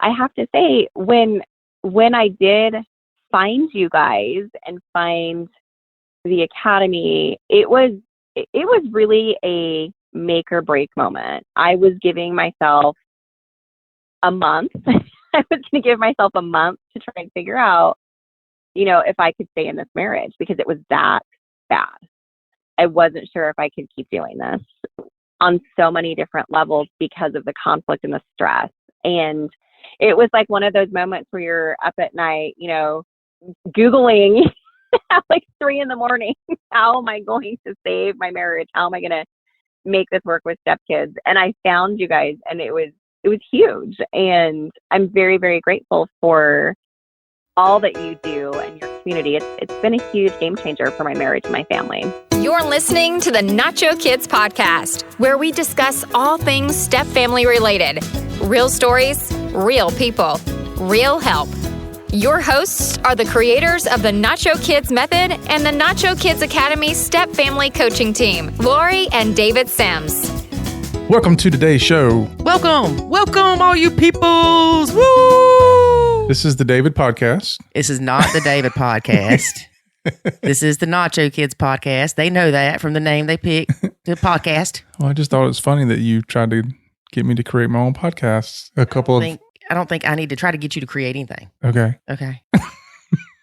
I have to say, when I did find you guys and find the academy, it was really a make or break moment. I was giving myself a month. I was going to give myself a month to try and figure out, if I could stay in this marriage, because it was that bad. I wasn't sure if I could keep doing this on so many different levels because of the conflict and the stress. And it was like one of those moments where you're up at night, Googling at like 3 a.m. how am I going to save my marriage? How am I going to make this work with stepkids? And I found you guys, and it was huge. And I'm very, very grateful for all that you do and your community. It's been a huge game changer for my marriage and my family. You're listening to the Nacho Kids Podcast, where we discuss all things step family related. Real stories, real people, real help. Your hosts are the creators of the Nacho Kids Method and the Nacho Kids Academy Step Family Coaching Team, Lori and David Sims. Welcome to today's show. Welcome, all you peoples. Woo! This is the David Podcast. This is not the David Podcast. This is the Nacho Kids Podcast. They know that from the name they picked, the podcast. Well, I just thought it was funny that you tried to get me to create my own podcast. I don't think I need to try to get you to create anything. Okay. I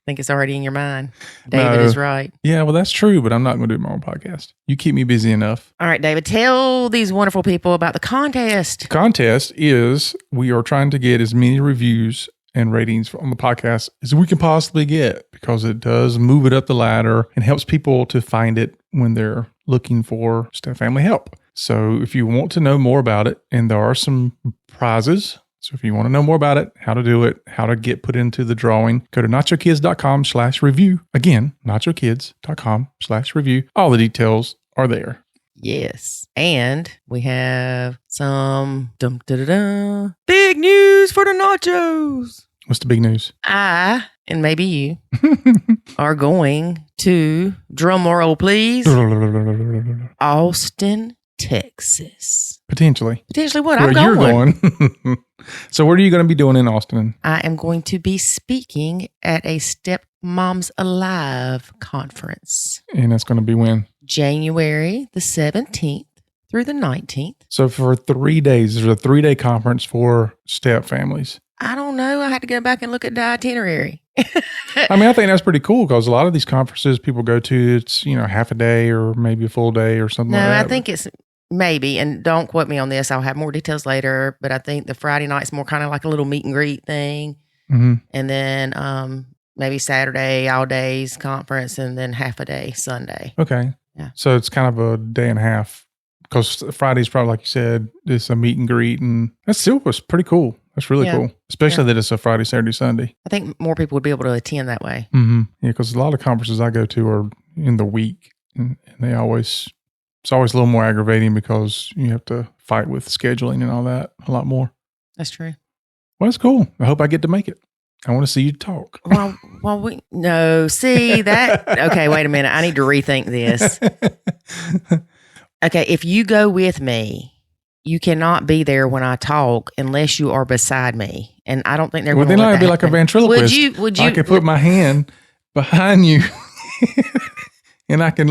think it's already in your mind. David is right. Yeah, well, that's true, but I'm not going to do my own podcast. You keep me busy enough. All right, David, tell these wonderful people about the contest. The contest is we are trying to get as many reviews and ratings on the podcast as we can possibly get, because it does move it up the ladder and helps people to find it when they're looking for step family help. So if you want to know more about it, and there are some prizes. So if you want to know more about it, how to do it, how to get put into the drawing, go to nachokids.com/review. Again, nachokids.com/review. All the details are there. Yes. And we have some big news for the nachos. What's the big news? I, and maybe you, are going to, drum roll please, Austin, Texas. Potentially what? Where I'm going. You're going. So what are you going to be doing in Austin? I am going to be speaking at a Stepmoms Alive conference. And that's going to be when? January the 17th through the 19th. So for 3 days, there's a 3-day conference for step families. I don't know. I had to go back and look at the itinerary. I mean, I think that's pretty cool, because a lot of these conferences people go to, it's, half a day or maybe a full day or something like that. No, I think it's maybe, and don't quote me on this, I'll have more details later, but I think the Friday night's more kind of like a little meet and greet thing. Mm-hmm. And then maybe Saturday, all days conference, and then half a day Sunday. Okay. Yeah. So it's kind of a day and a half, because Friday's probably, like you said, it's a meet and greet, and that still was pretty cool. That's really cool, especially that it's a Friday, Saturday, Sunday. I think more people would be able to attend that way. Mm-hmm. Yeah, because a lot of conferences I go to are in the week, and it's always a little more aggravating because you have to fight with scheduling and all that a lot more. That's true. Well, that's cool. I hope I get to make it. I want to see you talk. See that? Okay, wait a minute. I need to rethink this. Okay, if you go with me, you cannot be there when I talk unless you are beside me. And I don't think they're going to let that then I'd be like a ventriloquist. Would you? I could put my hand behind you and I can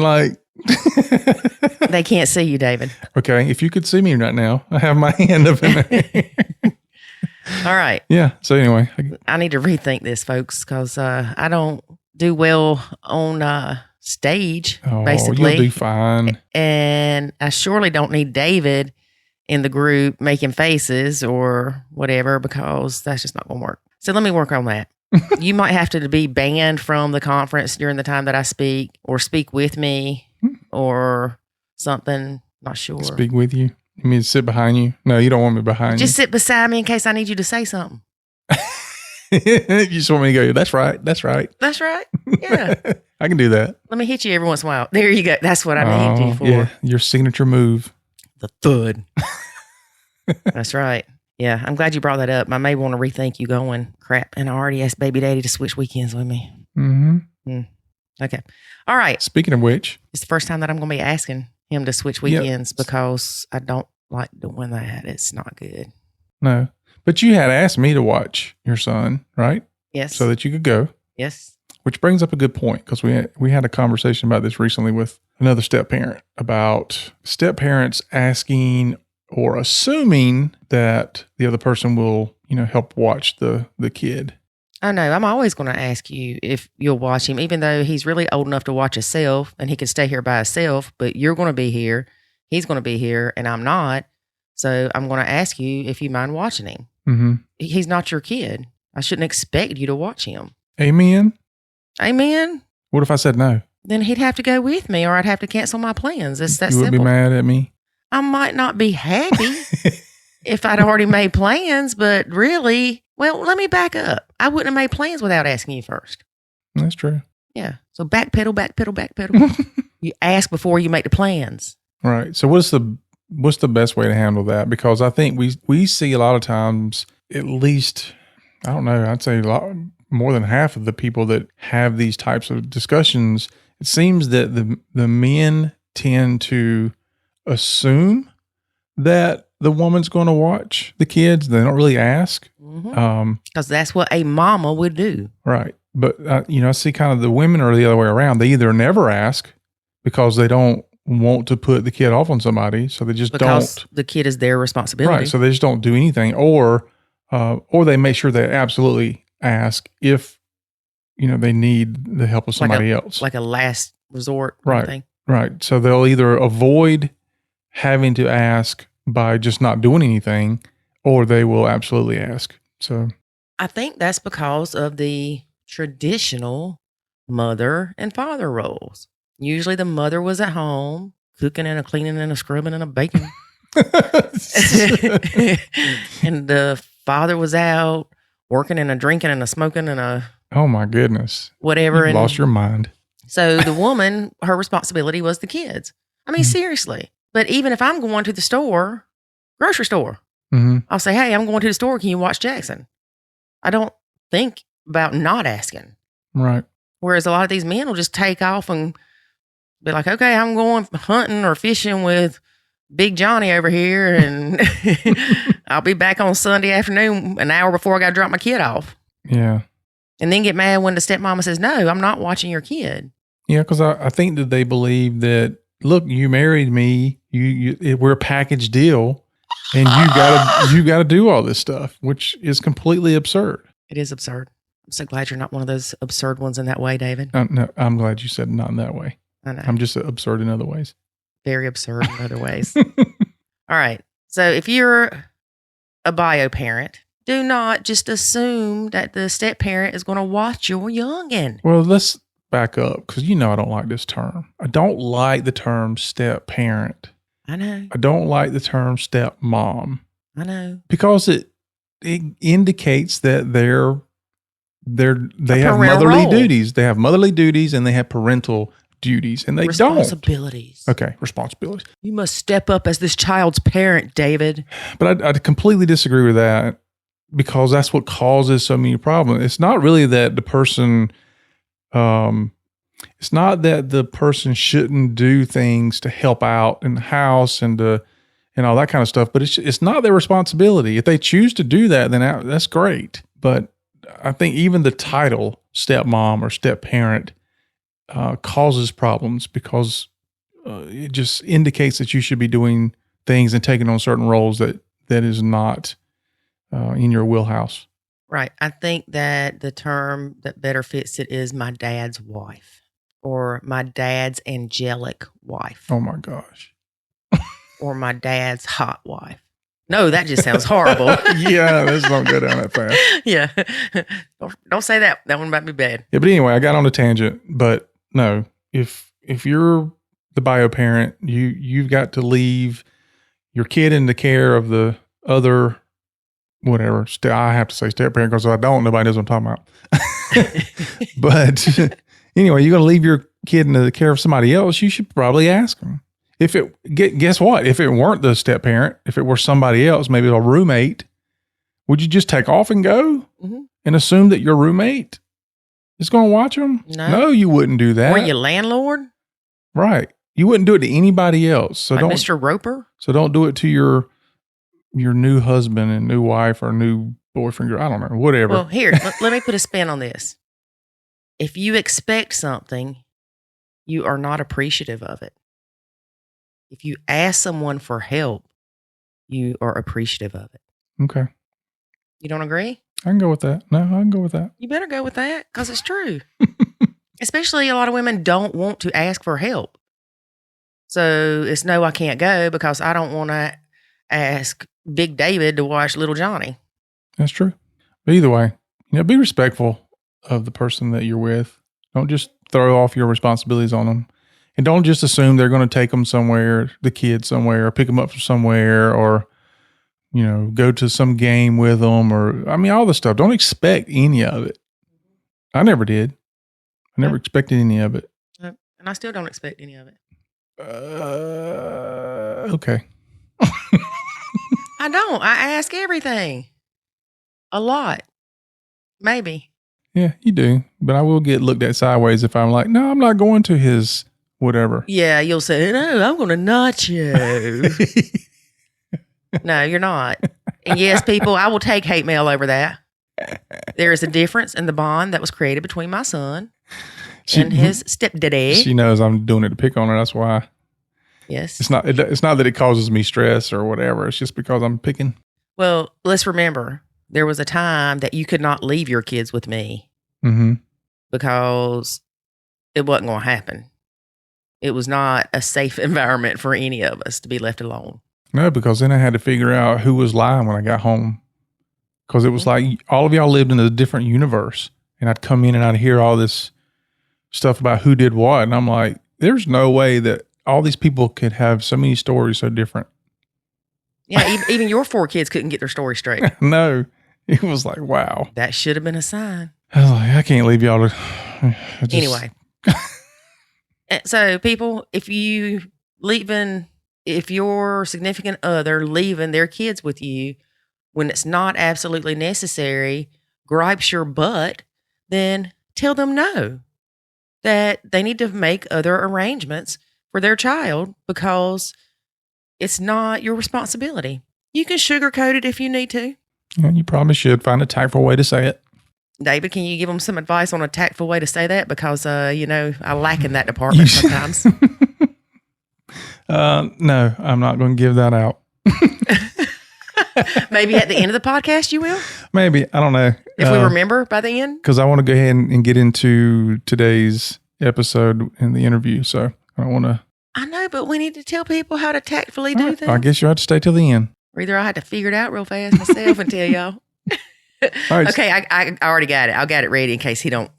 They can't see you, David. Okay, if you could see me right now, I have my hand up in there. All right. Yeah, so anyway. I need to rethink this, folks, because I don't do well on stage, basically. You'll do fine. And I surely don't need David in the group making faces or whatever, because that's just not going to work. So let me work on that. You might have to be banned from the conference during the time that I speak, or speak with me or something. Not sure. Speak with you? You mean sit behind you? No, you don't want me behind you. Just sit beside me in case I need you to say something. You just want me to go, that's right. That's right. Yeah. I can do that. Let me hit you every once in a while. There you go. That's what I need you for. Yeah, your signature move. The thud. That's right. Yeah, I'm glad you brought that up. I may want to rethink you going, crap, and I already asked baby daddy to switch weekends with me. Mm-hmm. Okay. All right. Speaking of which. It's the first time that I'm going to be asking him to switch weekends because I don't like doing that. It's not good. No. But you had asked me to watch your son, right? Yes. So that you could go. Yes. Which brings up a good point, because we had a conversation about this recently with another step parent about step parents asking or assuming that the other person will, help watch the kid. I know. I'm always going to ask you if you'll watch him, even though he's really old enough to watch himself and he can stay here by himself, but you're going to be here, he's going to be here, and I'm not. So I'm going to ask you if you mind watching him. Mm-hmm. He's not your kid. I shouldn't expect you to watch him. Amen? Amen? What if I said no? Then he'd have to go with me, or I'd have to cancel my plans. It's that You would simple. be mad at me? I might not be happy if I'd already made plans, but really, well, let me back up. I wouldn't have made plans without asking you first. That's true. Yeah. So backpedal, backpedal, backpedal. You ask before you make the plans. Right. So what's the best way to handle that? Because I think we see a lot of times, at least, I don't know, I'd say a lot more than half of the people that have these types of discussions, it seems that the men tend to assume that the woman's going to watch the kids. They don't really ask. Because that's what a mama would do. Right. But, I see kind of the women are the other way around. They either never ask because they don't want to put the kid off on somebody. So they just don't. The kid is their responsibility. Right. So they just don't do anything. Or they make sure they absolutely ask if, they need the help of somebody else. Like a last resort. Right. Thing. Right. So they'll either avoid having to ask by just not doing anything, or they will absolutely ask. So I think that's because of the traditional mother and father roles. Usually the mother was at home cooking and a cleaning and a scrubbing and a baking. And the father was out working and a drinking and a smoking and a oh my goodness, whatever. You've lost your mind. So the woman, her responsibility was the kids. I mean, seriously. But even if I'm going to the store, grocery store, I'll say, hey, I'm going to the store. Can you watch Jackson? I don't think about not asking. Right. Whereas a lot of these men will just take off and be like, okay, I'm going hunting or fishing with Big Johnny over here, and I'll be back on Sunday afternoon an hour before I got to drop my kid off. Yeah. And then get mad when the stepmama says, no, I'm not watching your kid. Yeah, because I think that they believe that, look, you married me, we're a package deal, and you gotta do all this stuff, which is completely absurd. It is absurd. I'm so glad you're not one of those absurd ones in that way, David. No, I'm glad you said not in that way. I know. I'm just absurd in other ways. Very absurd in other ways. All right. So if you're a bio parent, do not just assume that the step parent is going to watch your youngin'. Well, let's back up, because I don't like this term. I don't like the term step parent. I know. I don't like the term stepmom. I know. Because it indicates that they have motherly role. duties. They have motherly duties and they have parental duties, and they don't. Responsibilities. Okay, responsibilities. You must step up as this child's parent, David. But I completely disagree with that, because that's what causes so many problems. It's not really that the person, it's not that the person shouldn't do things to help out in the house and all that kind of stuff, but it's not their responsibility. If they choose to do that, then that's great. But I think even the title stepmom or step parent causes problems, because it just indicates that you should be doing things and taking on certain roles that is not in your wheelhouse. Right. I think that the term that better fits it is my dad's wife, or my dad's angelic wife. Oh my gosh. Or my dad's hot wife. No, that just sounds horrible. Yeah, let's don't go down that path. Yeah. Don't say that. That one might be bad. Yeah, but anyway, I got on a tangent. But no, if you're the bio parent, you've got to leave your kid in the care of the other, whatever. I have to say step parent, because if I don't, nobody knows what I'm talking about. But anyway, you're going to leave your kid in the care of somebody else, you should probably ask them. Guess what? If it weren't the step parent, if it were somebody else, maybe a roommate, would you just take off and go and assume that your roommate is going to watch them? No, you wouldn't do that. Were you landlord? Right. You wouldn't do it to anybody else. So like don't, Mr. Roper? So don't do it to your your new husband and new wife or new boyfriend, I don't know, whatever. Well, here, let me put a spin on this. If you expect something, you are not appreciative of it. If you ask someone for help, you are appreciative of it. Okay. You don't agree? I can go with that. No, I can go with that. You better go with that because it's true. Especially a lot of women don't want to ask for help. So it's no, I can't go because I don't want to ask Big David to watch Little Johnny. That's true. But either way, be respectful of the person that you're with. Don't just throw off your responsibilities on them. And don't just assume they're going to take them somewhere, the kids somewhere, or pick them up from somewhere, or, go to some game with them, or, all the stuff. Don't expect any of it. I never did. I never expected any of it. And I still don't expect any of it. Okay. I don't. I ask everything. A lot. Maybe. Yeah, you do. But I will get looked at sideways if I'm like, no, I'm not going to his whatever. Yeah, you'll say, no, I'm going to Nacho. No, you're not. And yes, people, I will take hate mail over that. There is a difference in the bond that was created between my son and his stepdaddy. She knows I'm doing it to pick on her. That's why. Yes. It's not that it causes me stress or whatever. It's just because I'm picking. Well, let's remember, there was a time that you could not leave your kids with me because it wasn't going to happen. It was not a safe environment for any of us to be left alone. No, because then I had to figure out who was lying when I got home. Because it was like all of y'all lived in a different universe. And I'd come in and I'd hear all this stuff about who did what. And I'm like, there's no way that all these people could have so many stories so different. Yeah, even your 4 kids couldn't get their story straight. No, it was like, wow. That should have been a sign. I was like, I can't leave y'all to... Anyway. So people, if your significant other leaving their kids with you when it's not absolutely necessary, gripes your butt, then tell them no, that they need to make other arrangements for their child because it's not your responsibility. You can sugarcoat it if you need to. Yeah, you probably should find a tactful way to say it. David, can you give them some advice on a tactful way to say that? Because, I lack in that department sometimes. No, I'm not going to give that out. Maybe at the end of the podcast you will? Maybe. I don't know. If we remember by the end? Because I want to go ahead and get into today's episode in the interview. So I don't want to. I know, but we need to tell people how to tactfully do things. I guess you have to stay till the end. Or either I had to figure it out real fast myself and tell y'all. All right. Okay, I already got it. I'll get it ready in case he don't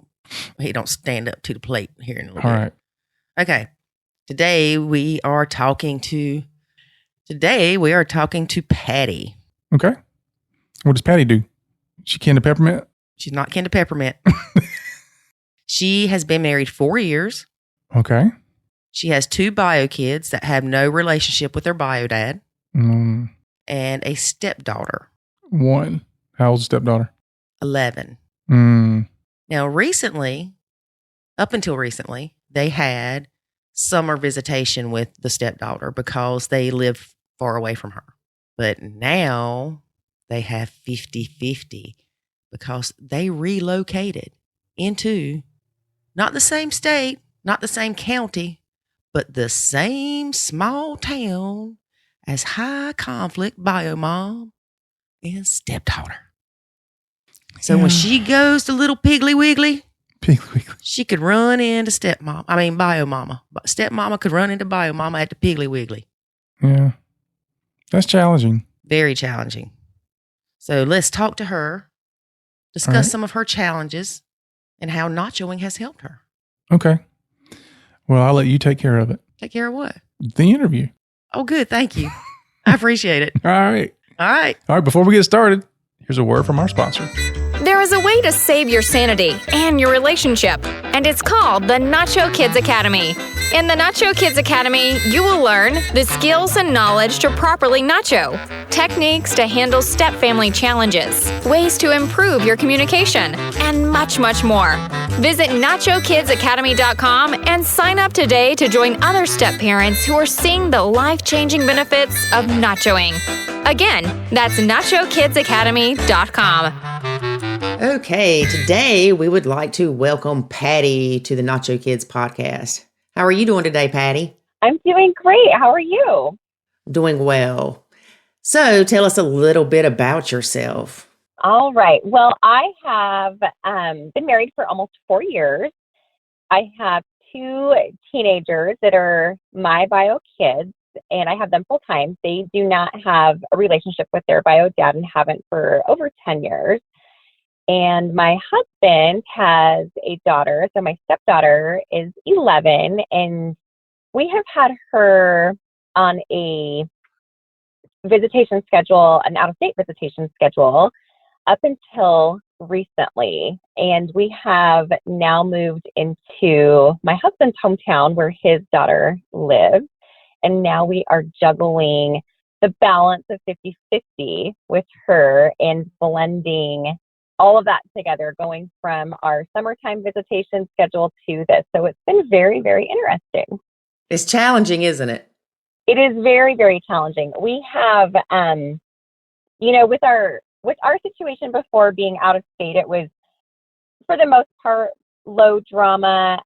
stand up to the plate here in a little bit. All right. Okay. Today we are talking to Patti. Okay. What does Patti do? She kin to peppermint? She's not kin to peppermint. She has been married 4 years. Okay. She has 2 bio kids that have no relationship with their bio dad. And a stepdaughter. 1. How old's stepdaughter? 11. Now, up until recently, they had summer visitation with the stepdaughter because they live far away from her. But now they have 50-50 because they relocated into not the same state, not the same county, but the same small town as high conflict bio mom and stepdaughter. So when she goes to little Piggly Wiggly, she could run into bio mama. Stepmama could run into bio mama at the Piggly Wiggly. Yeah. That's challenging. Very challenging. So let's talk to her, discuss some of her challenges, and how Nachoing has helped her. Okay. Well, I'll let you take care of it. Take care of what? The interview. Oh, good. Thank you. I appreciate it. All right. All right. Before we get started, here's a word from our sponsor. There is a way to save your sanity and your relationship, and it's called the Nacho Kids Academy. In the Nacho Kids Academy, you will learn the skills and knowledge to properly nacho, techniques to handle step-family challenges, ways to improve your communication, and much, much more. Visit NachoKidsAcademy.com and sign up today to join other step parents who are seeing the life-changing benefits of nachoing. Again, that's NachoKidsAcademy.com. Okay, today we would like to welcome Patti to the Nacho Kids Podcast. How are you doing today, Patti? I'm doing great. How are you? Doing well. So tell us a little bit about yourself. All right. Well, I have been married for almost 4 years. I have 2 teenagers that are my bio kids, and I have them full time. They do not have a relationship with their bio dad and haven't for over 10 years. And my husband has a daughter. So my stepdaughter is 11, and we have had her on a visitation schedule, an out-of-state visitation schedule, up until recently. And we have now moved into my husband's hometown where his daughter lives. And now we are juggling the balance of 50-50 with her and blending all of that together, going from our summertime visitation schedule to this. So it's been very, very interesting. It's challenging, isn't it? It is very, very challenging. We have, with our situation before being out of state, it was, for the most part, low drama.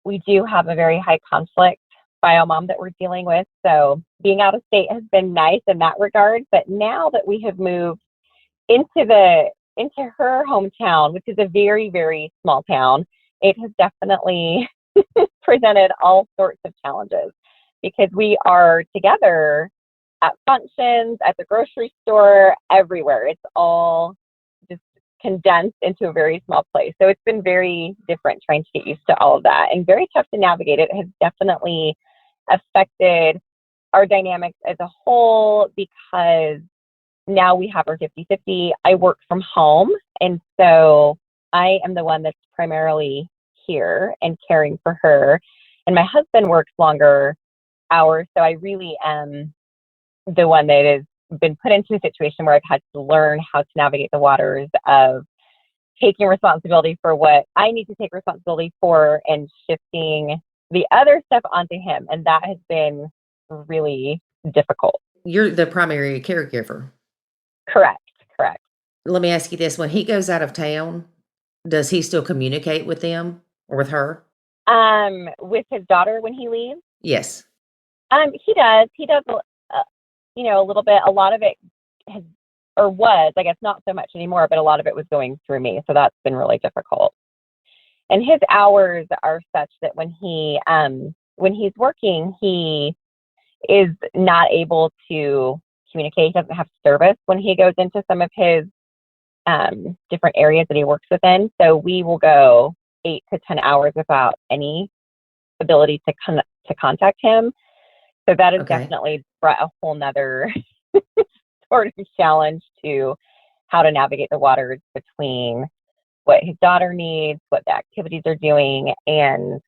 We do have a very high conflict bio mom that we're dealing with. So being out of state has been nice in that regard. But now that we have moved into her hometown, which is a very, very small town, it has definitely presented all sorts of challenges, because we are together at functions, at the grocery store, everywhere. It's all just condensed into a very small place. So it's been very different trying to get used to all of that, and very tough to navigate. It has definitely affected our dynamics as a whole, because now we have our 50-50. I work from home, and so I am the one that's primarily here and caring for her. And my husband works longer hours, so I really am the one that has been put into a situation where I've had to learn how to navigate the waters of taking responsibility for what I need to take responsibility for and shifting the other stuff onto him. And that has been really difficult. You're the primary caregiver. Correct. Let me ask you this. When he goes out of town, does he still communicate with them or with her? With his daughter when he leaves? Yes. He does. A little bit. A lot of it was, I guess, not so much anymore, but a lot of it was going through me. So that's been really difficult. And his hours are such that when he's working, he is not able to communicate. He doesn't have service when he goes into some of his different areas that he works within. So we will go 8 to 10 hours without any ability to contact him. So that has definitely brought a whole nother sort of challenge to how to navigate the waters between what his daughter needs, what the activities are doing, and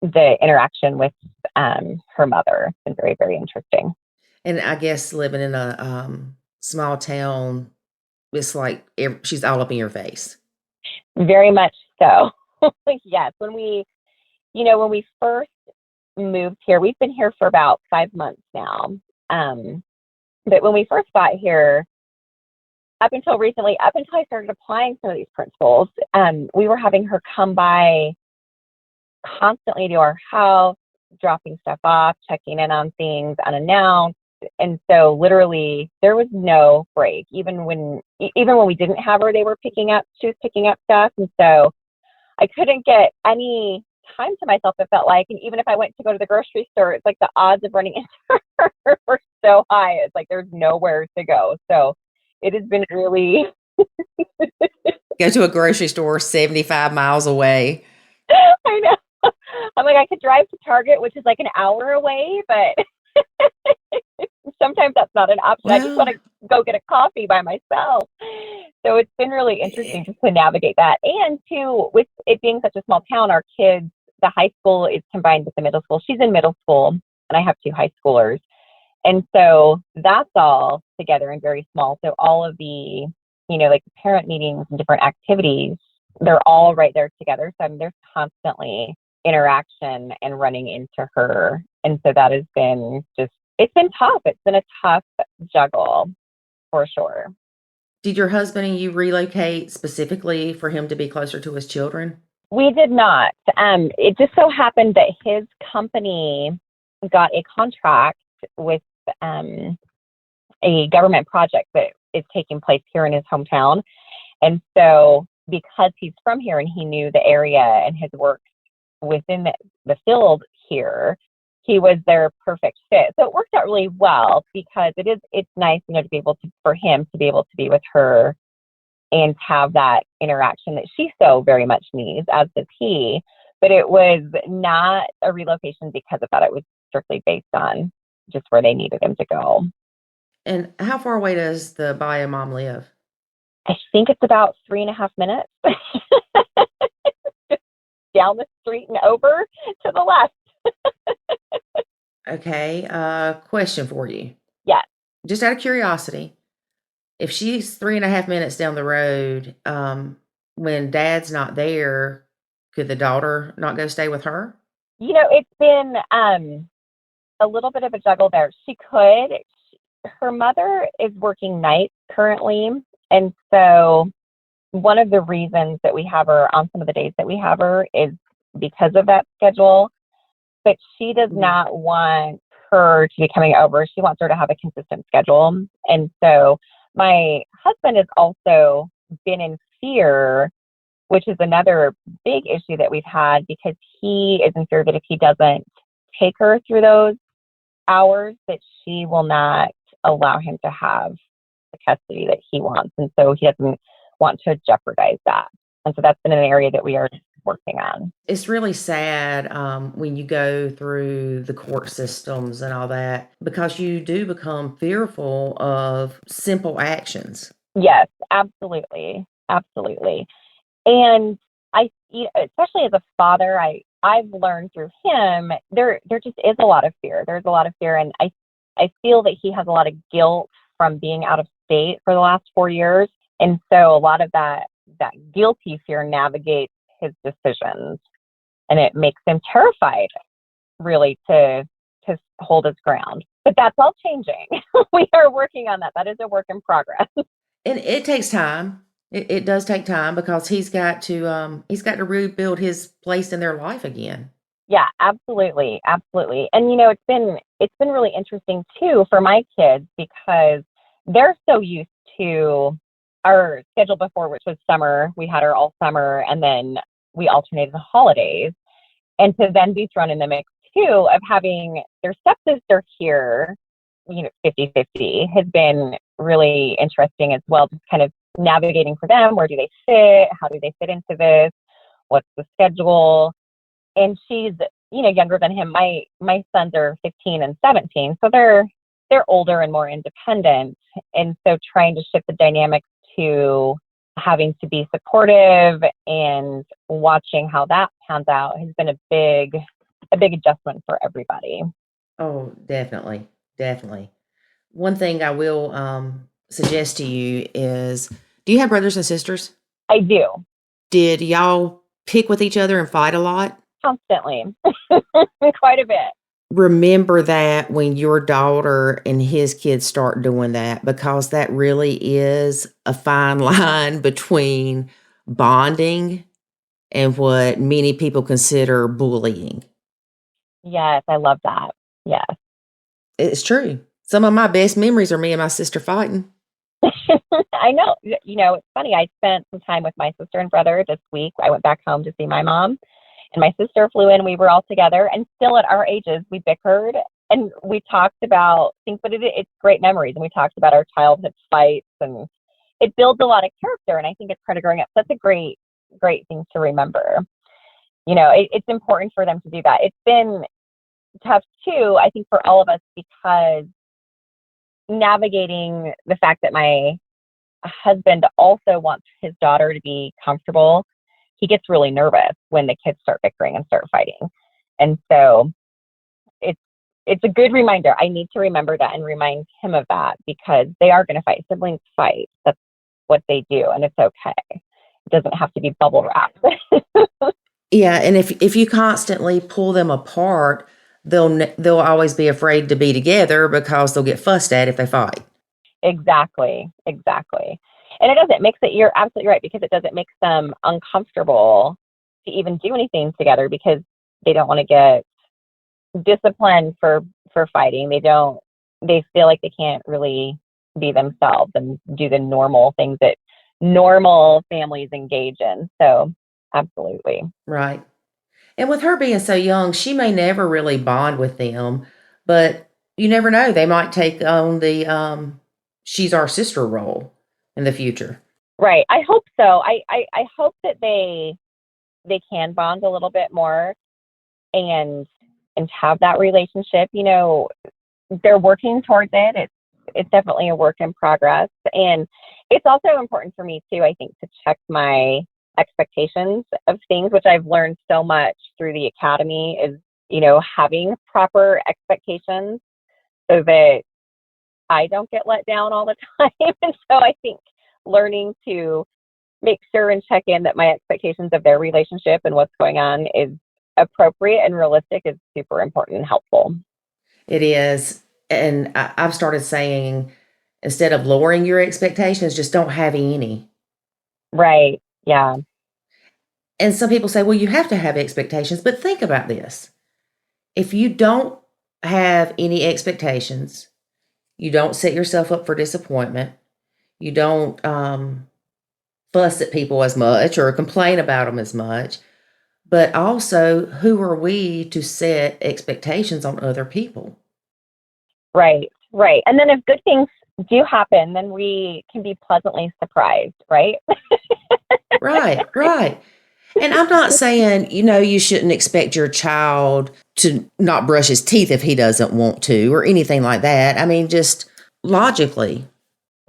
the interaction with her mother. It's been very, very interesting. And I guess living in a small town, it's like she's all up in your face. Very much so. Yes. When we first moved here, we've been here for about 5 months now. But when we first got here, up until recently, up until I started applying some of these principles, we were having her come by constantly to our house, dropping stuff off, checking in on things unannounced. And so literally there was no break. Even when we didn't have her, she was picking up stuff. And so I couldn't get any time to myself, it felt like. And even if I went to go to the grocery store, it's like the odds of running into her were so high. It's like there's nowhere to go. So it has been really go to a grocery store 75 miles away. I know. I'm like, I could drive to Target, which is like an hour away, but sometimes that's not an option. I just want to go get a coffee by myself. So it's been really interesting just to navigate that. And too, with it being such a small town, our kids, the high school is combined with the middle school. She's in middle school, and I have 2 high schoolers. And so that's all together and very small. So all of the, like the parent meetings and different activities, they're all right there together. So I mean, there's constantly interaction and running into her. And so that has been it's been tough. It's been a tough juggle. for sure. Did your husband and you relocate specifically for him to be closer to his children? We did not. It just so happened that his company got a contract with a government project that is taking place here in his hometown. And so because he's from here and he knew the area and has worked within the field here, he was their perfect fit. So it worked out really well because it's nice, you know, to be able to, for him to be able to be with her and have that interaction that she so very much needs, as does he. But it was not a relocation because of that. It was strictly based on just where they needed him to go. And how far away does the bio mom live? I think it's about 3.5 minutes. Just down the street and over to the left. Okay. Question for you. Yes. Just out of curiosity, if she's 3.5 minutes down the road, when dad's not there, could the daughter not go stay with her? You know, it's been a little bit of a juggle there. She could. Her mother is working nights currently. And so one of the reasons that we have her on some of the days that we have her is because of that schedule. But she does not want her to be coming over. She wants her to have a consistent schedule. And so my husband has also been in fear, which is another big issue that we've had, because he is in fear that if he doesn't take her through those hours, that she will not allow him to have the custody that he wants. And so he doesn't want to jeopardize that. And so that's been an area that we are working on. It's really sad when you go through the court systems and all that, because you do become fearful of simple actions. Yes, absolutely. Absolutely. And especially as a father, I've learned through him, there just is a lot of fear. There's a lot of fear. And I feel that he has a lot of guilt from being out of state for the last 4 years. And so a lot of that guilty fear navigates his decisions, and it makes him terrified, really, to hold his ground. But that's all changing. We are working on that. That is a work in progress. And it takes time. It does take time, because he's got to rebuild his place in their life again. Yeah, absolutely. Absolutely. And, you know, it's been really interesting too for my kids, because they're so used to our schedule before, which was summer. We had her all summer, and then we alternated the holidays. And to then be thrown in the mix too of having their stepsister here, you know, 50-50 has been really interesting as well. Just kind of navigating for them. Where do they fit? How do they fit into this? What's the schedule? And she's, you know, younger than him. My sons are 15 and 17. So they're older and more independent. And so trying to shift the dynamics to having to be supportive and watching how that pans out has been a big adjustment for everybody. Oh, definitely. Definitely. One thing I will suggest to you is, do you have brothers and sisters? I do. Did y'all pick with each other and fight a lot? Constantly. Quite a bit. Remember that when your daughter and his kids start doing that, because that really is a fine line between bonding and what many people consider bullying. Yes, I love that. Yes. It's true. Some of my best memories are me and my sister fighting. I know. You know, it's funny. I spent some time with my sister and brother this week. I went back home to see my mom, and my sister flew in. We were all together, and still at our ages, we bickered and we talked about things, but it's great memories. And we talked about our childhood fights, and it builds a lot of character. And I think it's part of growing up. That's a great thing to remember. You know, it's important for them to do that. It's been tough too, I think, for all of us, because navigating the fact that my husband also wants his daughter to be comfortable, he gets really nervous when the kids start bickering and start fighting. And so it's a good reminder. I need to remember that and remind him of that, because they are going to fight. Siblings fight. That's what they do, and it's okay. It doesn't have to be bubble wrap. Yeah, and if you constantly pull them apart, they'll always be afraid to be together, because they'll get fussed at if they fight. Exactly. And it makes it, you're absolutely right, because it doesn't make them uncomfortable to even do anything together, because they don't want to get disciplined for fighting. They feel like they can't really be themselves and do the normal things that normal families engage in. So absolutely. Right. And with her being so young, she may never really bond with them, but you never know. They might take on the she's our sister role in the future. Right. I hope so. I hope that they can bond a little bit more and have that relationship. You know, they're working towards it. It's definitely a work in progress. And it's also important for me too, I think, to check my expectations of things, which I've learned so much through the academy, is, you know, having proper expectations so that I don't get let down all the time. And so I think learning to make sure and check in that my expectations of their relationship and what's going on is appropriate and realistic is super important and helpful. It is. And I've started saying, instead of lowering your expectations, just don't have any. Right. Yeah. And some people say, well, you have to have expectations. But think about this. If you don't have any expectations, you don't set yourself up for disappointment, you don't fuss at people as much or complain about them as much. But also, who are we to set expectations on other people? Right. And then if good things do happen, then we can be pleasantly surprised, right? Right. And I'm not saying, you shouldn't expect your child to not brush his teeth if he doesn't want to or anything like that. I mean, just logically.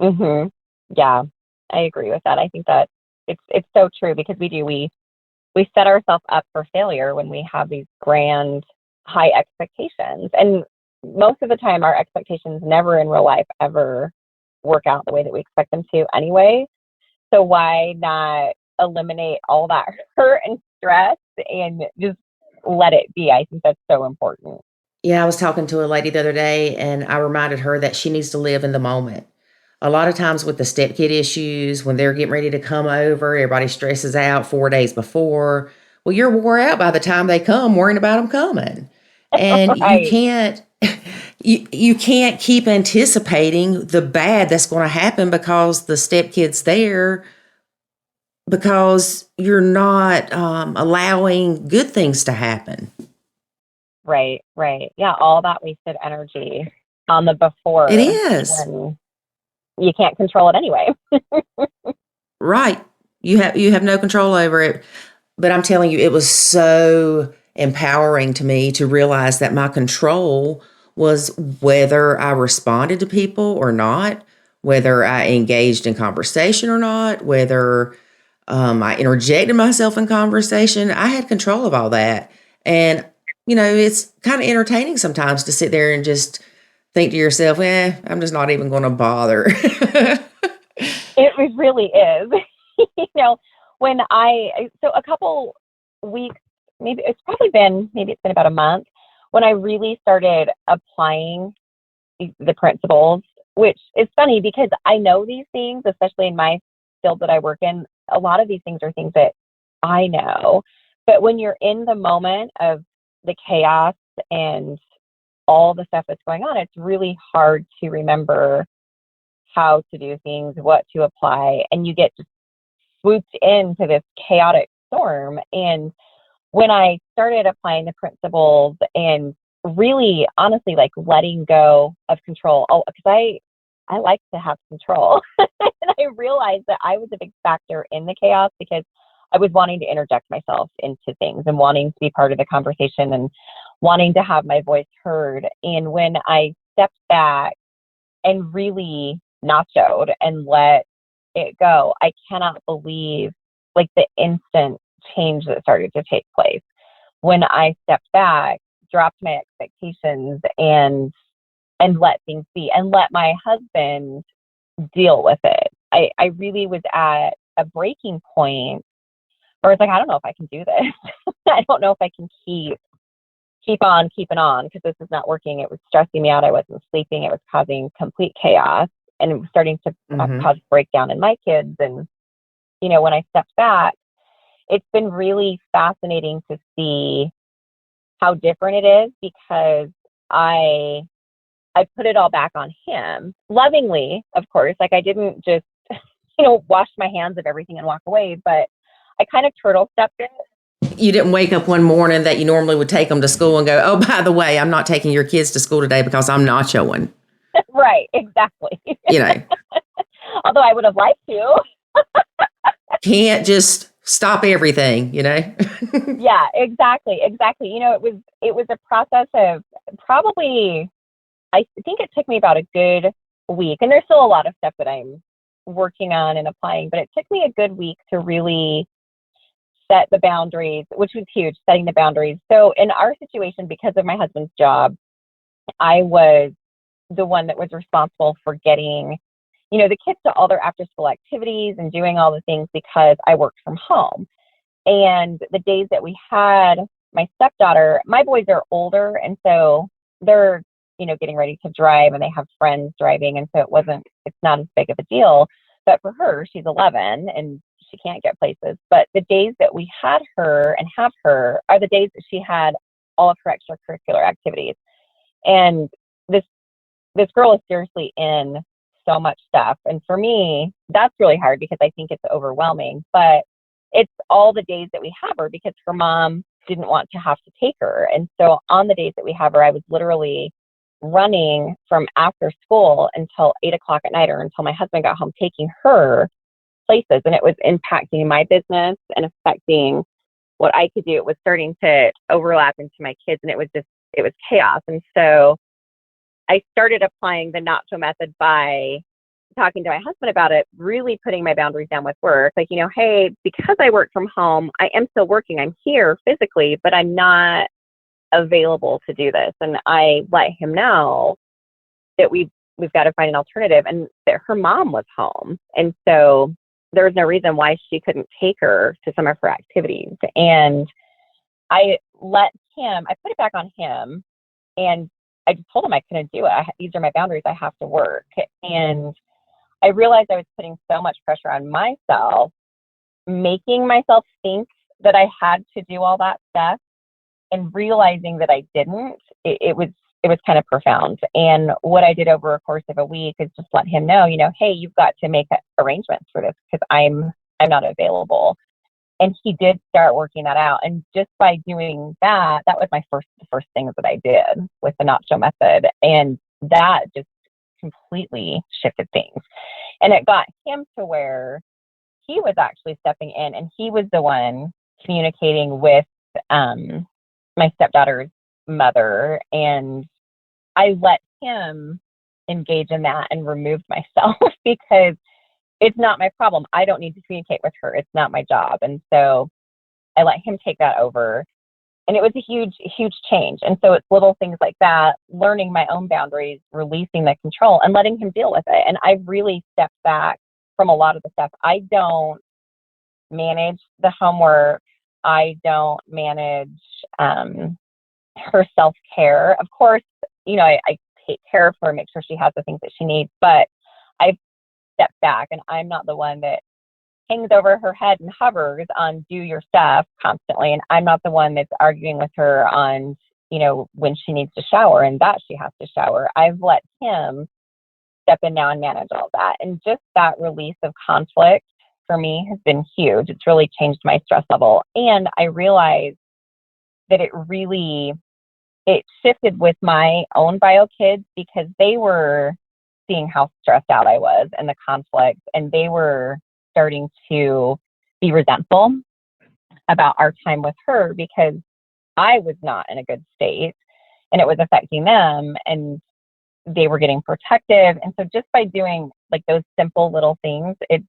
Mm-hmm. Yeah, I agree with that. I think that it's so true, because we set ourselves up for failure when we have these grand, high expectations. And most of the time, our expectations never in real life ever work out the way that we expect them to anyway. So why not eliminate all that hurt and stress and just let it be? I think that's so important. Yeah, I was talking to a lady the other day, and I reminded her that she needs to live in the moment. A lot of times with the stepkid issues, when they're getting ready to come over, everybody stresses out 4 days before. Well, you're wore out by the time they come, worrying about them coming. And Right. you can't keep anticipating the bad that's going to happen because the stepkid's there, because you're not allowing good things to happen. Right. Yeah, all that wasted energy on the before. It is. When you can't control it anyway. Right. You have no control over it. But I'm telling you, it was so empowering to me to realize that my control was whether I responded to people or not, whether I engaged in conversation or not, whether I interjected myself in conversation. I had control of all that. And, it's kind of entertaining sometimes to sit there and just think to yourself, I'm just not even going to bother. It really is. So a couple weeks, maybe it's been about a month, when I really started applying the principles, which is funny because I know these things, especially in my field that I work in. A lot of these things are things that I know, but when you're in the moment of the chaos and all the stuff that's going on, it's really hard to remember how to do things, what to apply, and you get just swooped into this chaotic storm. And when I started applying the principles and really honestly like letting go of control, because I like to have control. And I realized that I was a big factor in the chaos because I was wanting to interject myself into things and wanting to be part of the conversation and wanting to have my voice heard. And when I stepped back and really nachoed and let it go, I cannot believe like the instant change that started to take place when I stepped back, dropped my expectations, and let things be and let my husband deal with it. I really was at a breaking point where it's like, I don't know if I can do this. I don't know if I can keep on keeping on, because this is not working. It was stressing me out. I wasn't sleeping. It was causing complete chaos. and it was starting to Mm-hmm. cause breakdown in my kids. And, you know, when I stepped back, it's been really fascinating to see how different it is, because I put it all back on him lovingly, of course. Like, I didn't just, you know, wash my hands of everything and walk away, but I kind of turtle stepped it. You didn't wake up one morning that you normally would take them to school and go, oh, by the way, I'm not taking your kids to school today because I'm nachoing. Right, exactly. You know, Although I would have liked to. can't just stop everything, you know? Yeah, exactly. You know, it was a process of probably, I think it took me about a good week, and there's still a lot of stuff that I'm working on and applying, but it took me a good week to really set the boundaries, which was huge, setting the boundaries. So in our situation, because of my husband's job, I was the one that was responsible for getting, you know, the kids to all their after school activities and doing all the things, because I worked from home. And the days that we had my stepdaughter, my boys are older, and so they're, you know, getting ready to drive, and they have friends driving, and so it's not as big of a deal. But for her, she's 11 and she can't get places. But the days that we had her and have her are the days that she had all of her extracurricular activities. And this girl is seriously in so much stuff. And for me, that's really hard, because I think it's overwhelming. But it's all the days that we have her, because her mom didn't want to have to take her. And so on the days that we have her, I was literally running from after school until 8 o'clock at night, or until my husband got home, taking her places. And it was impacting my business and affecting what I could do. It was starting to overlap into my kids, and it was chaos. And so I started applying the Nacho method by talking to my husband about it, really putting my boundaries down with work. Like, you know, hey, because I work from home, I am still working. I'm here physically, but I'm not available to do this. And I let him know that we've got to find an alternative, and that her mom was home. And so there was no reason why she couldn't take her to some of her activities. And I put it back on him, and I just told him I couldn't do it. These are my boundaries. I have to work. And I realized I was putting so much pressure on myself, making myself think that I had to do all that stuff, and realizing that I didn't. It was kind of profound. And what I did over a course of a week is just let him know, you know, hey, you've got to make arrangements for this, because I'm not available. And he did start working that out. And just by doing that, that was the first things that I did with the Nacho method. And that just completely shifted things. And it got him to where he was actually stepping in, and he was the one communicating with my stepdaughter's mother. And I let him engage in that and removed myself, because it's not my problem. I don't need to communicate with her. It's not my job. And so I let him take that over. And it was a huge, huge change. And so it's little things like that, learning my own boundaries, releasing the control, and letting him deal with it. And I've really stepped back from a lot of the stuff. I don't manage the homework. I don't manage her self-care. Of course, you know, I take care of her, make sure she has the things that she needs, but I've stepped back, and I'm not the one that hangs over her head and hovers on do your stuff constantly. And I'm not the one that's arguing with her on, you know, when she needs to shower and that she has to shower. I've let him step in now and manage all that. And just that release of conflict for me has been huge. It's really changed my stress level. And I realized that it shifted with my own bio kids, because they were seeing how stressed out I was and the conflict, and they were starting to be resentful about our time with her, because I was not in a good state and it was affecting them, and they were getting protective. And so just by doing like those simple little things, it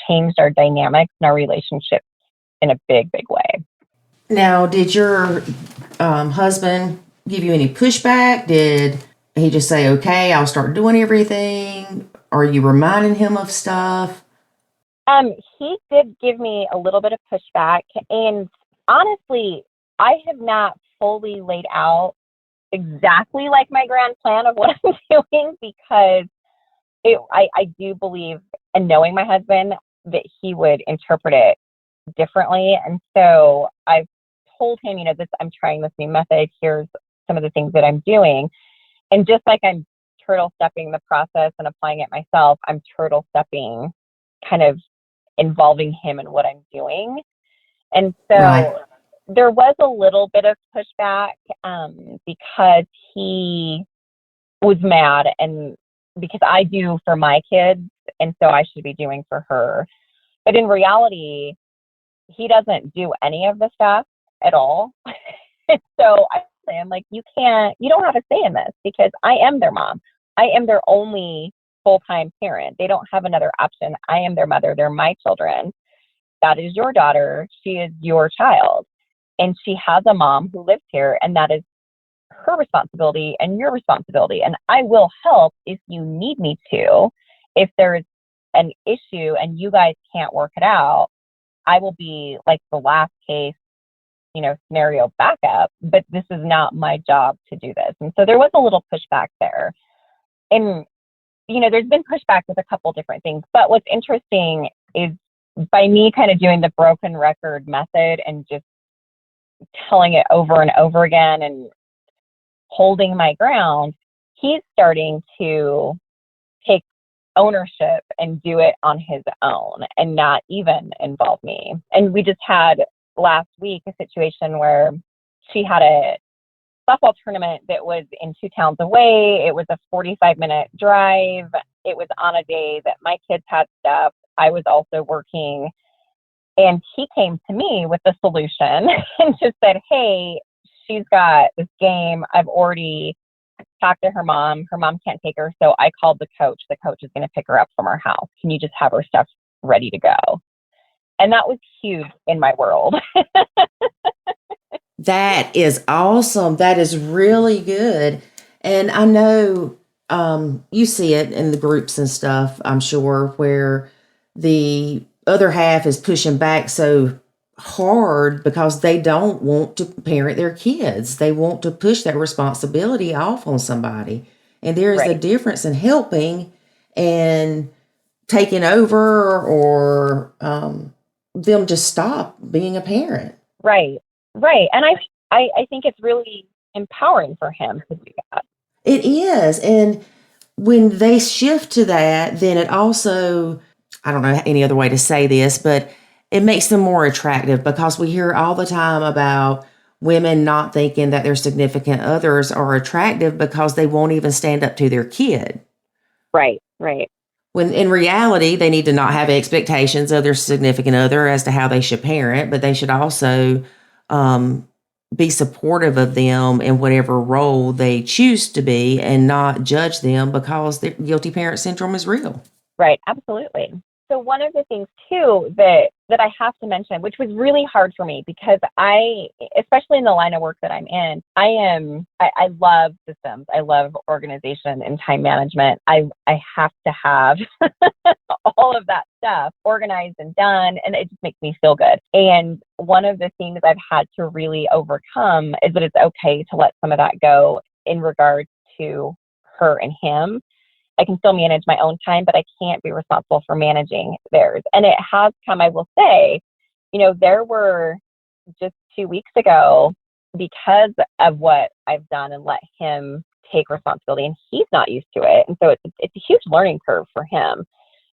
changed our dynamics and our relationship in a big, big way. Now, did your husband give you any pushback? Did he just say, okay, I'll start doing everything? Are you reminding him of stuff? He did give me a little bit of pushback, and honestly, I have not fully laid out exactly like my grand plan of what I'm doing, because I do believe, and knowing my husband, that he would interpret it differently. And so I've told him, I'm trying this new method. Here's some of the things that I'm doing. And just like I'm turtle stepping the process and applying it myself, I'm turtle stepping, kind of involving him in what I'm doing. And so Right. there was a little bit of pushback because he was mad, and because I do for my kids, and so I should be doing for her. But in reality, he doesn't do any of the stuff at all. So I say, I'm like, you don't have a say in this, because I am their mom. I am their only full-time parent. They don't have another option. I am their mother. They're my children. That is your daughter. She is your child. And she has a mom who lives here, and that is her responsibility and your responsibility. And I will help if you need me to. If there's an issue and you guys can't work it out, I will be like the last case, scenario backup, but this is not my job to do this. And so there was a little pushback there. And, there's been pushback with a couple different things. But what's interesting is, by me kind of doing the broken record method and just telling it over and over again and holding my ground, he's starting to take ownership and do it on his own and not even involve me. And we just had last week a situation where she had a softball tournament that was in 2 towns away. It was a 45-minute drive. It was on a day that my kids had stuff. I was also working. And he came to me with the solution and just said, hey, she's got this game. I've already talked to her mom. Her mom can't take her. So I called the coach. The coach is going to pick her up from our house. Can you just have her stuff ready to go? And that was huge in my world. That is awesome. That is really good. And I know you see it in the groups and stuff, I'm sure, where the other half is pushing back so hard because they don't want to parent their kids. They want to push that responsibility off on somebody. And there is a difference in helping and taking over, or them just stop being a parent. Right. And I think it's really empowering for him to do that. It is. And when they shift to that, then it also, I don't know any other way to say this, but it makes them more attractive, because we hear all the time about women not thinking that their significant others are attractive because they won't even stand up to their kid. Right. When in reality, they need to not have expectations of their significant other as to how they should parent, but they should also be supportive of them in whatever role they choose to be, and not judge them, because the guilty parent syndrome is real. Right. Absolutely. So one of the things too that I have to mention, which was really hard for me, because especially in the line of work that I'm in, I love systems. I love organization and time management. I have to have all of that stuff organized and done, and it just makes me feel good. And one of the things I've had to really overcome is that it's okay to let some of that go in regards to her and him. I can still manage my own time, but I can't be responsible for managing theirs. And it has come, I will say, there were just 2 weeks ago, because of what I've done and let him take responsibility, and he's not used to it. And so it's a huge learning curve for him.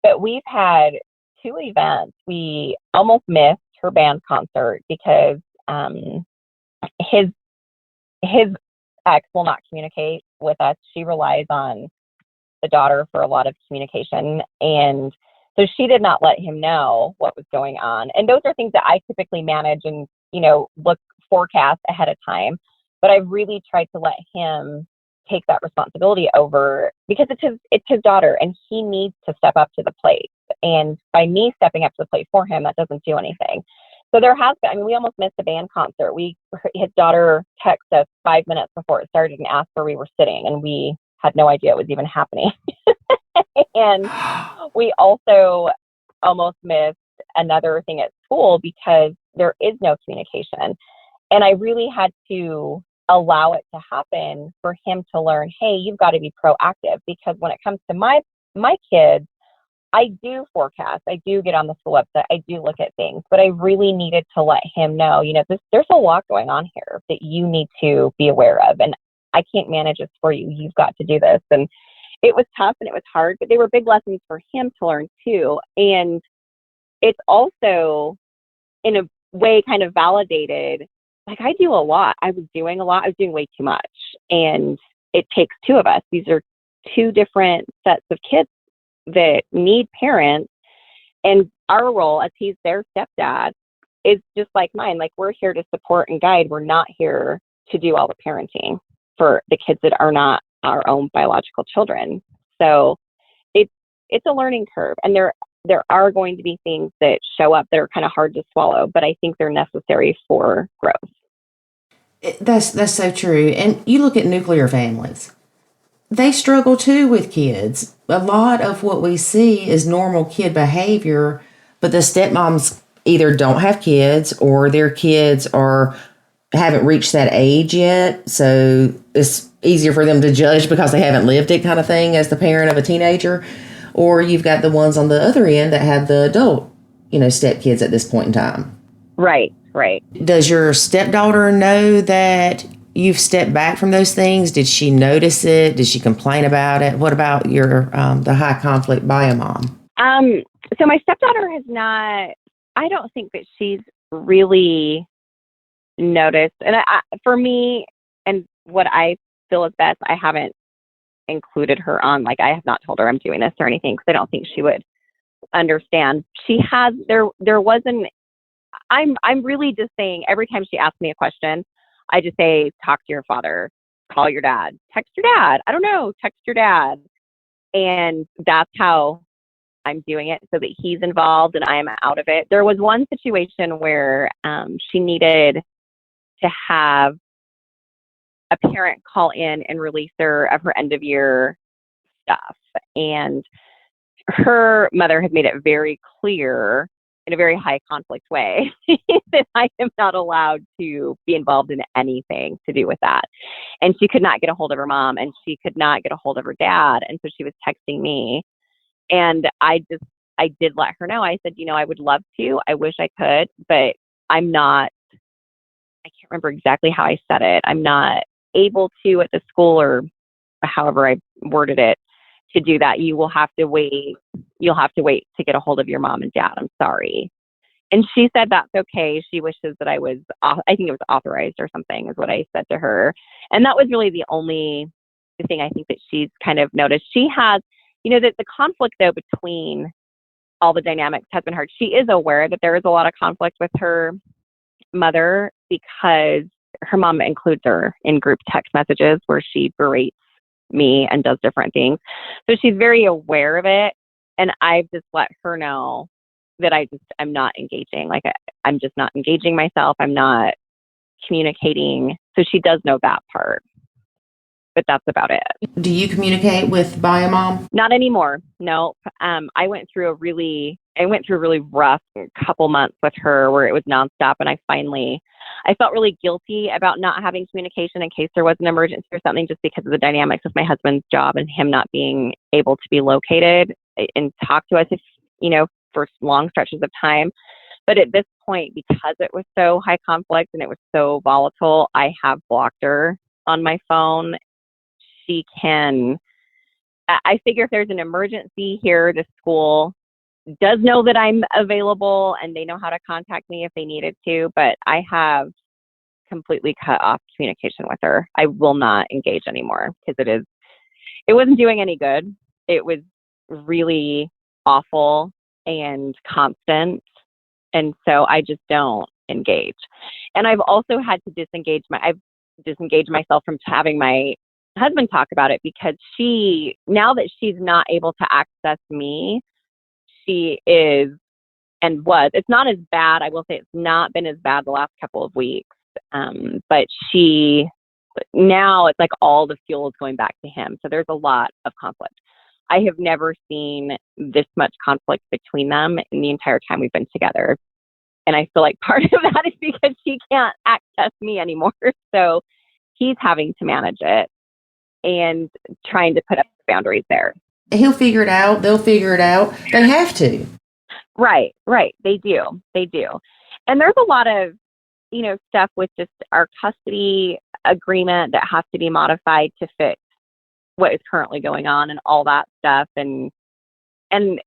But we've had 2 events. We almost missed her band concert because his ex will not communicate with us. She relies on the daughter for a lot of communication. And so she did not let him know what was going on. And those are things that I typically manage and, forecast ahead of time. But I really tried to let him take that responsibility over, because it's his daughter, and he needs to step up to the plate. And by me stepping up to the plate for him, that doesn't do anything. So there has been, we almost missed a band concert. His daughter texted us 5 minutes before it started and asked where we were sitting, and we had no idea it was even happening. And we also almost missed another thing at school because there is no communication. And I really had to allow it to happen for him to learn, hey, you've got to be proactive, because when it comes to my my kids, I do forecast. I do get on the school website. I do look at things, but I really needed to let him know, there's a lot going on here that you need to be aware of. And I can't manage this for you. You've got to do this. And it was tough and it was hard, but they were big lessons for him to learn too. And it's also in a way kind of validated, like I do a lot. I was doing a lot. I was doing way too much. And it takes two of us. These are two different sets of kids that need parents. And our role, as he's their stepdad, is just like mine. Like, we're here to support and guide. We're not here to do all the parenting for the kids that are not our own biological children. So it's a learning curve. And there are going to be things that show up that are kind of hard to swallow, but I think they're necessary for growth. That's so true. And you look at nuclear families. They struggle too with kids. A lot of what we see is normal kid behavior, but the stepmoms either don't have kids or their kids haven't reached that age yet. So it's easier for them to judge because they haven't lived it, kind of thing, as the parent of a teenager. Or you've got the ones on the other end that have the adult, stepkids at this point in time. Right. Does your stepdaughter know that you've stepped back from those things? Did she notice it? Did she complain about it? What about your the high conflict bio mom? So my stepdaughter has not. I don't think that she's really noticed. And for me, and what I feel is best, I haven't included her on. Like, I have not told her I'm doing this or anything because I don't think she would understand. She has. There wasn't. I'm really just saying, every time she asks me a question, I just say, talk to your father, call your dad, text your dad. I don't know, text your dad. And that's how I'm doing it, so that he's involved and I am out of it. There was one situation where she needed to have a parent call in and release her of her end of year stuff. And her mother had made it very clear in a very high conflict way that I am not allowed to be involved in anything to do with that. And she could not get a hold of her mom, and she could not get a hold of her dad. And so she was texting me, and I did let her know. I said, I would love to, I wish I could, but I'm not, I can't remember exactly how I said it. I'm not able to at the school, or however I worded it, to do that. You will have to wait. You'll have to wait to get a hold of your mom and dad. I'm sorry. And she said, that's okay. She wishes that I think it was authorized or something, is what I said to her. And that was really the only thing I think that she's kind of noticed. She has, that the conflict though between all the dynamics has been hard. She is aware that there is a lot of conflict with her mother because her mom includes her in group text messages where she berates me and does different things. So she's very aware of it. And I've just let her know that I'm not engaging. Like, I'm just not engaging myself. I'm not communicating. So she does know that part, but that's about it. Do you communicate with bio mom? Not anymore. No. I went through a really rough couple months with her where it was nonstop. And I felt really guilty about not having communication in case there was an emergency or something, just because of the dynamics of my husband's job and him not being able to be located and talk to us, for long stretches of time. But at this point, because it was so high conflict and it was so volatile, I have blocked her on my phone. I figure if there's an emergency here, the school does know that I'm available and they know how to contact me if they needed to, but I have completely cut off communication with her. I will not engage anymore because it wasn't doing any good. It was really awful and constant. And so I just don't engage. And I've also had to disengage myself from having my husband talk about it, because now that she's not able to access me, she is and was. It's not as bad. I will say it's not been as bad the last couple of weeks. But now it's like all the fuel is going back to him. So there's a lot of conflict. I have never seen this much conflict between them in the entire time we've been together. And I feel like part of that is because she can't access me anymore. So he's having to manage it and trying to put up boundaries there. He'll figure it out. They'll figure it out. They have to. Right. They do. And there's a lot of, stuff with just our custody agreement that has to be modified to fit what is currently going on and all that stuff. And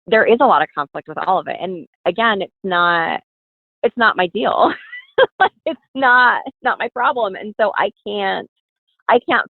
there is a lot of conflict with all of it. And again, it's not my deal. It's not my problem. And so I can't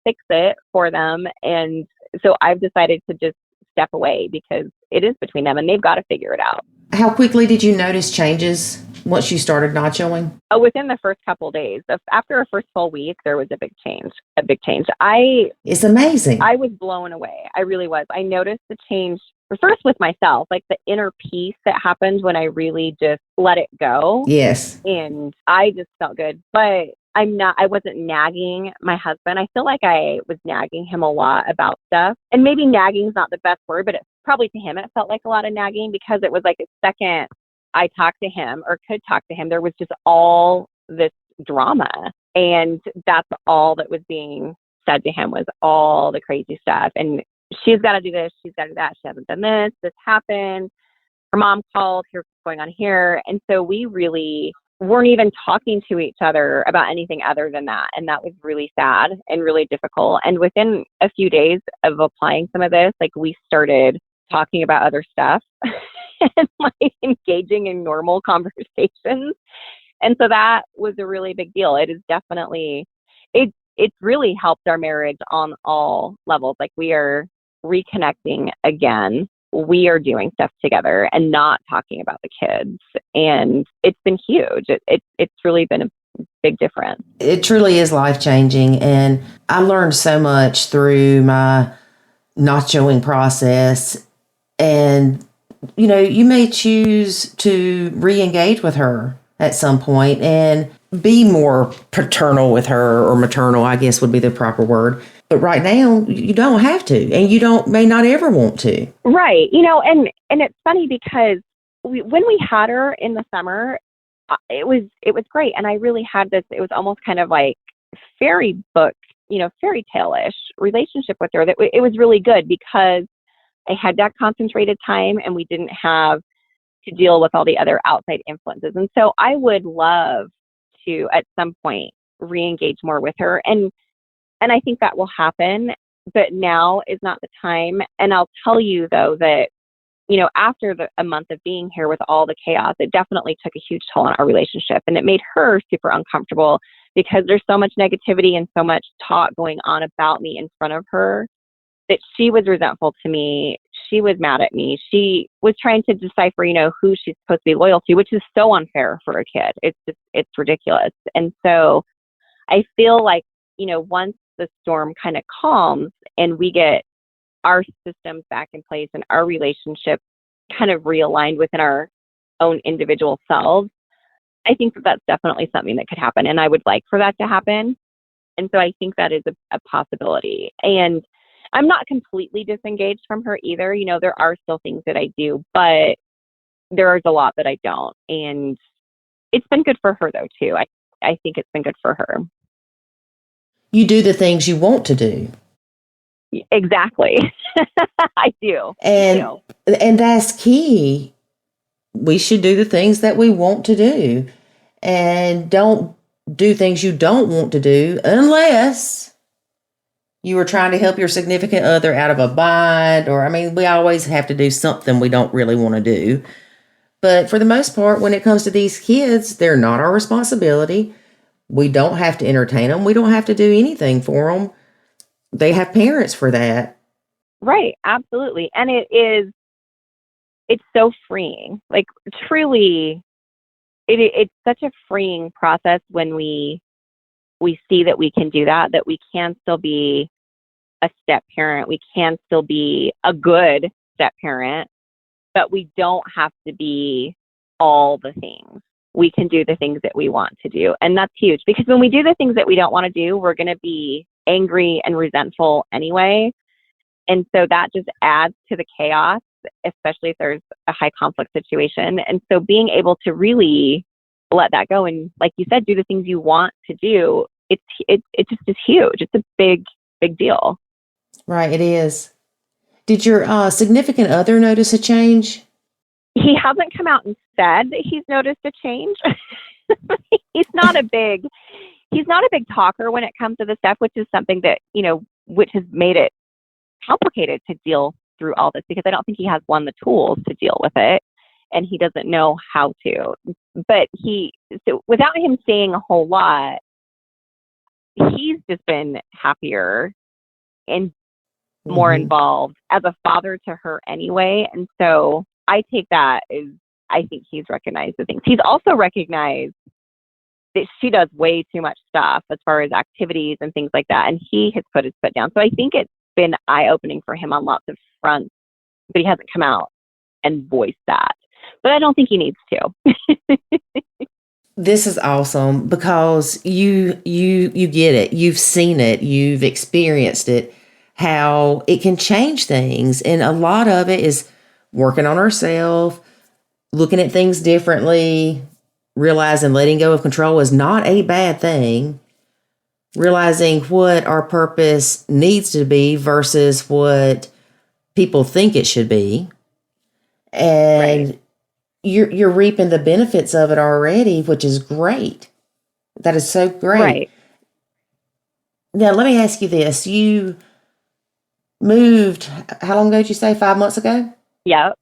fix it for them. And so I've decided to just step away because it is between them and they've got to figure it out. How quickly did you notice changes once you started nachoing? Within the first couple of days, after a first full week, there was a big change. It's amazing. I was blown away. I really was. I noticed the change first with myself, like the inner peace that happened when I really just let it go. Yes. And I just felt good, but I wasn't nagging my husband. I feel like I was nagging him a lot about stuff, and maybe nagging is not the best word, but probably to him, it felt like a lot of nagging because it was like a second I talked to him or could talk to him, there was just all this drama. And that's all that was being said to him was all the crazy stuff. And she's got to do this. She's got to do that. She hasn't done this. This happened. Her mom called. Here's what's going on here. And so we really weren't even talking to each other about anything other than that. And that was really sad and really difficult. And within a few days of applying some of this, like we started talking about other stuff and like engaging in normal conversations. And so that was a really big deal. It is definitely, it's really helped our marriage on all levels. Like we are reconnecting again. We are doing stuff together and not talking about the kids. And it's been huge. It's really been a big difference. It truly is life-changing. And I learned so much through my nachoing process. And, you may choose to re-engage with her at some point and be more paternal with her, or maternal, I guess would be the proper word. But right now, you don't have to, and you may not ever want to. Right. And it's funny because when we had her in the summer, it was great. And I really had this, it was almost kind of like fairy book, fairy tale-ish relationship with her. That it was really good because I had that concentrated time and we didn't have to deal with all the other outside influences. And so I would love to, at some point, re-engage more with her. And I think that will happen, but now is not the time. And I'll tell you, though, that, after a month of being here with all the chaos, it definitely took a huge toll on our relationship. And it made her super uncomfortable because there's so much negativity and so much talk going on about me in front of her that she was resentful to me. She was mad at me. She was trying to decipher, who she's supposed to be loyal to, which is so unfair for a kid. It's ridiculous. And so I feel like, once the storm kind of calms and we get our systems back in place and our relationship kind of realigned within our own individual selves, I think that that's definitely something that could happen. And I would like for that to happen. And so I think that is a possibility. And I'm not completely disengaged from her either. There are still things that I do, but there's a lot that I don't. And it's been good for her though, too. I think it's been good for her. You do the things you want to do. Exactly. I do. And that's key. We should do the things that we want to do, and don't do things you don't want to do unless you are trying to help your significant other out of a bind, or, we always have to do something we don't really want to do. But for the most part, when it comes to these kids, they're not our responsibility. We don't have to entertain them. We don't have to do anything for them. They have parents for that. Right. Absolutely. And it's so freeing. Like truly, it's such a freeing process when we see that we can do that we can still be a step parent. We can still be a good step parent, but we don't have to be all the things. We can do the things that we want to do. And that's huge because when we do the things that we don't want to do, we're going to be angry and resentful anyway. And so that just adds to the chaos, especially if there's a high conflict situation. And so being able to really let that go and, like you said, do the things you want to do, it just is huge. It's a big deal. Right. It is. Did your significant other notice a change? He hasn't come out and said that he's noticed a change. He's not a big talker when it comes to this stuff, which is something that, which has made it complicated to deal through all this, because I don't think he has the tools to deal with it, and he doesn't know how to. But so without him saying a whole lot, he's just been happier and more involved as a father to her anyway. And so I take that as, I think he's recognized the things. He's also recognized that she does way too much stuff as far as activities and things like that. And he has put his foot down. So I think it's been eye-opening for him on lots of fronts, but he hasn't come out and voiced that. But I don't think he needs to. This is awesome because you get it. You've seen it. You've experienced it, how it can change things. And a lot of it is working on ourselves, looking at things differently, realizing letting go of control is not a bad thing, realizing what our purpose needs to be versus what people think it should be. And right. You're reaping the benefits of it already, which is great. That is so great. Right. Now, let me ask you this. You moved, how long ago did you say? 5 months ago? Yep.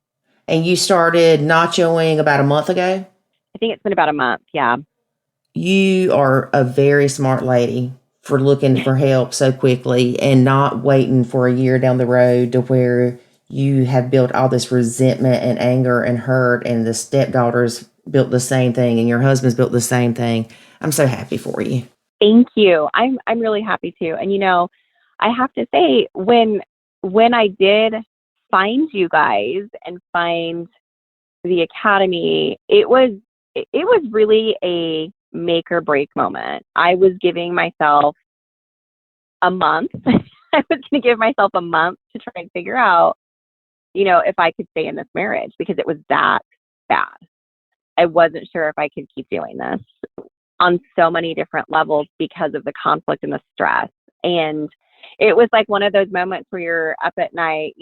And you started nachoing about a month ago? I think it's been about a month, yeah. You are a very smart lady for looking for help so quickly and not waiting for a year down the road to where you have built all this resentment and anger and hurt, and the stepdaughters built the same thing and your husband's built the same thing. I'm so happy for you. Thank you. I'm really happy too. And I have to say, when I did find you guys and find the academy, it was really a make or break moment. I was giving myself a month. I was going to give myself a month to try and figure out, if I could stay in this marriage, because it was that bad. I wasn't sure if I could keep doing this on so many different levels because of the conflict and the stress. And it was like one of those moments where you're up at night,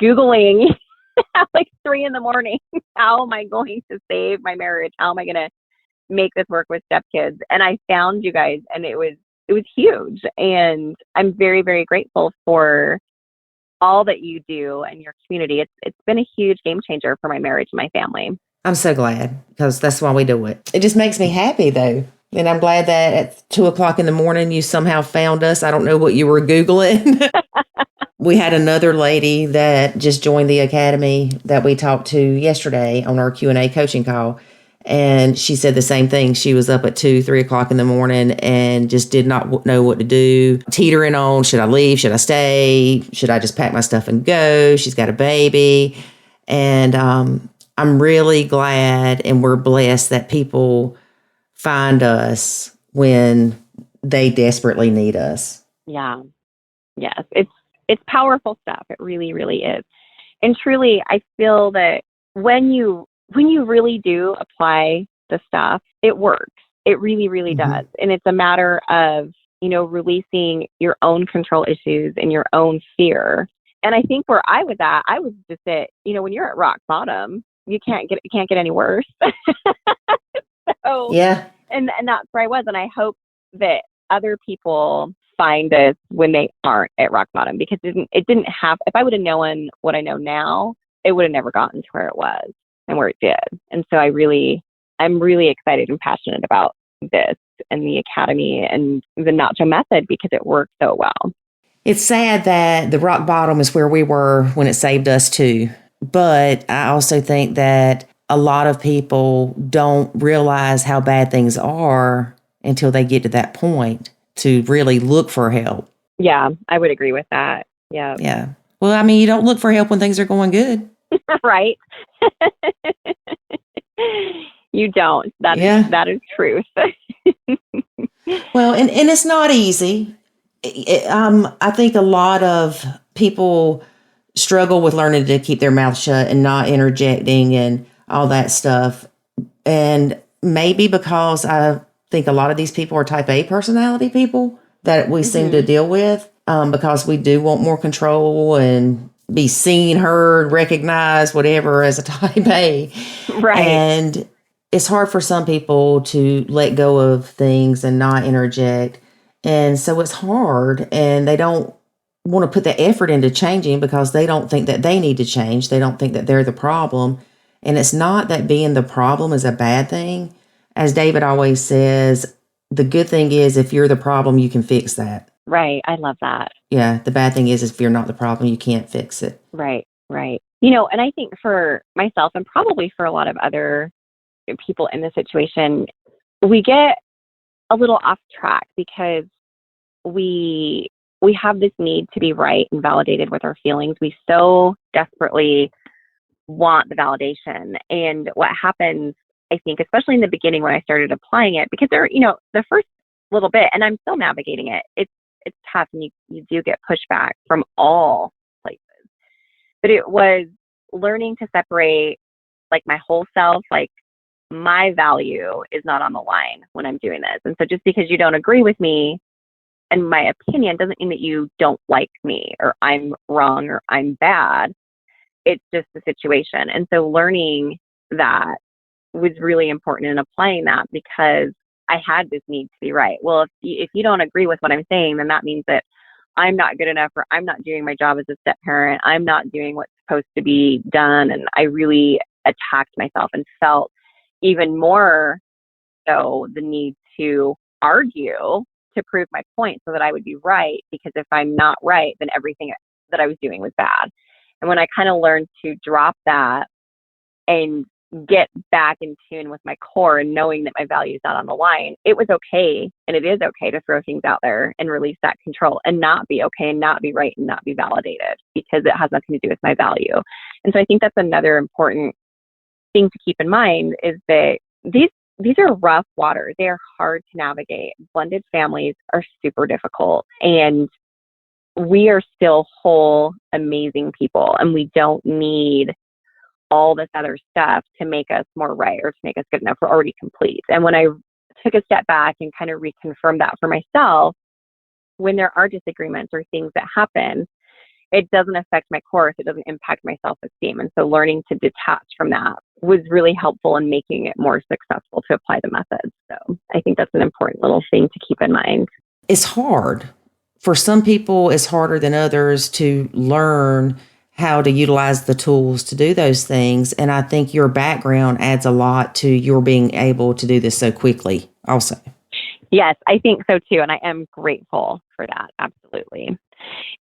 Googling at like 3 a.m. How am I going to save my marriage? How am I going to make this work with stepkids? And I found you guys, and it was huge. And I'm very, very grateful for all that you do and your community. It's been a huge game changer for my marriage and my family. I'm so glad, because that's why we do it. It just makes me happy though. And I'm glad that at 2:00 a.m. you somehow found us. I don't know what you were Googling. We had another lady that just joined the academy that we talked to yesterday on our Q&A coaching call. And she said the same thing. She was up at 3 o'clock in the morning and just did not know what to do. Teetering on, should I leave? Should I stay? Should I just pack my stuff and go? She's got a baby. And I'm really glad, and we're blessed that people find us when they desperately need us. Yeah. Yes. It's powerful stuff. It really, really is. And truly, I feel that when you really do apply the stuff, it works. It really, really does. And it's a matter of, releasing your own control issues and your own fear. And I think where I was at, I was just at, when you're at rock bottom, it can't get any worse. So, yeah. And that's where I was. And I hope that other people find this when they aren't at rock bottom, because it didn't have, if I would have known what I know now, it would have never gotten to where it was and where it did. And so I'm really excited and passionate about this and the academy and the Nacho method, because it works so well. It's sad that the rock bottom is where we were when it saved us too. But I also think that a lot of people don't realize how bad things are until they get to that point to really look for help. Yeah, I would agree with that. Yeah. Yeah. Well, you don't look for help when things are going good. Right. You don't. That is truth. Well, and it's not easy. I think a lot of people struggle with learning to keep their mouth shut and not interjecting and all that stuff. And maybe because I think a lot of these people are type A personality people that we seem to deal with. because we do want more control and be seen, heard, recognized, whatever, as a type A. Right. And it's hard for some people to let go of things and not interject. And so it's hard, and they don't want to put the effort into changing because they don't think that they need to change. They don't think that they're the problem. And it's not that being the problem is a bad thing. As David always says, the good thing is if you're the problem, you can fix that. Right. I love that. Yeah. The bad thing is if you're not the problem, you can't fix it. Right. Right. You know, and I think for myself and probably for a lot of other people in this situation, we get a little off track because we have this need to be right and validated with our feelings. We so desperately want the validation. And what happens, I think, especially in the beginning when I started applying it, because there, you know, the first little bit, and I'm still navigating it, it's tough, and you do get pushback from all places. But it was learning to separate like my whole self, like my value is not on the line when I'm doing this. And so just because you don't agree with me and my opinion doesn't mean that you don't like me or I'm wrong or I'm bad. It's just the situation. And so learning that was really important in applying that, because I had this need to be right. Well, if you don't agree with what I'm saying, then that means that I'm not good enough, or I'm not doing my job as a step parent. I'm not doing what's supposed to be done. And I really attacked myself and felt even more so the need to argue to prove my point so that I would be right. Because if I'm not right, then everything that I was doing was bad. And when I kind of learned to drop that and get back in tune with my core and knowing that my value is not on the line, it was okay. And it is okay to throw things out there and release that control and not be okay and not be right and not be validated, because it has nothing to do with my value. And so I think that's another important thing to keep in mind, is that these are rough waters. They are hard to navigate. Blended families are super difficult, and we are still whole, amazing people, and we don't need all this other stuff to make us more right or to make us good enough. We're already complete. And when I took a step back and kind of reconfirmed that for myself, when there are disagreements or things that happen, it doesn't affect my course. It doesn't impact my self-esteem. And so learning to detach from that was really helpful in making it more successful to apply the methods. So I think that's an important little thing to keep in mind. It's hard. For some people, it's harder than others to learn how to utilize the tools to do those things. And I think your background adds a lot to your being able to do this so quickly also. Yes, I think so too. And I am grateful for that. Absolutely.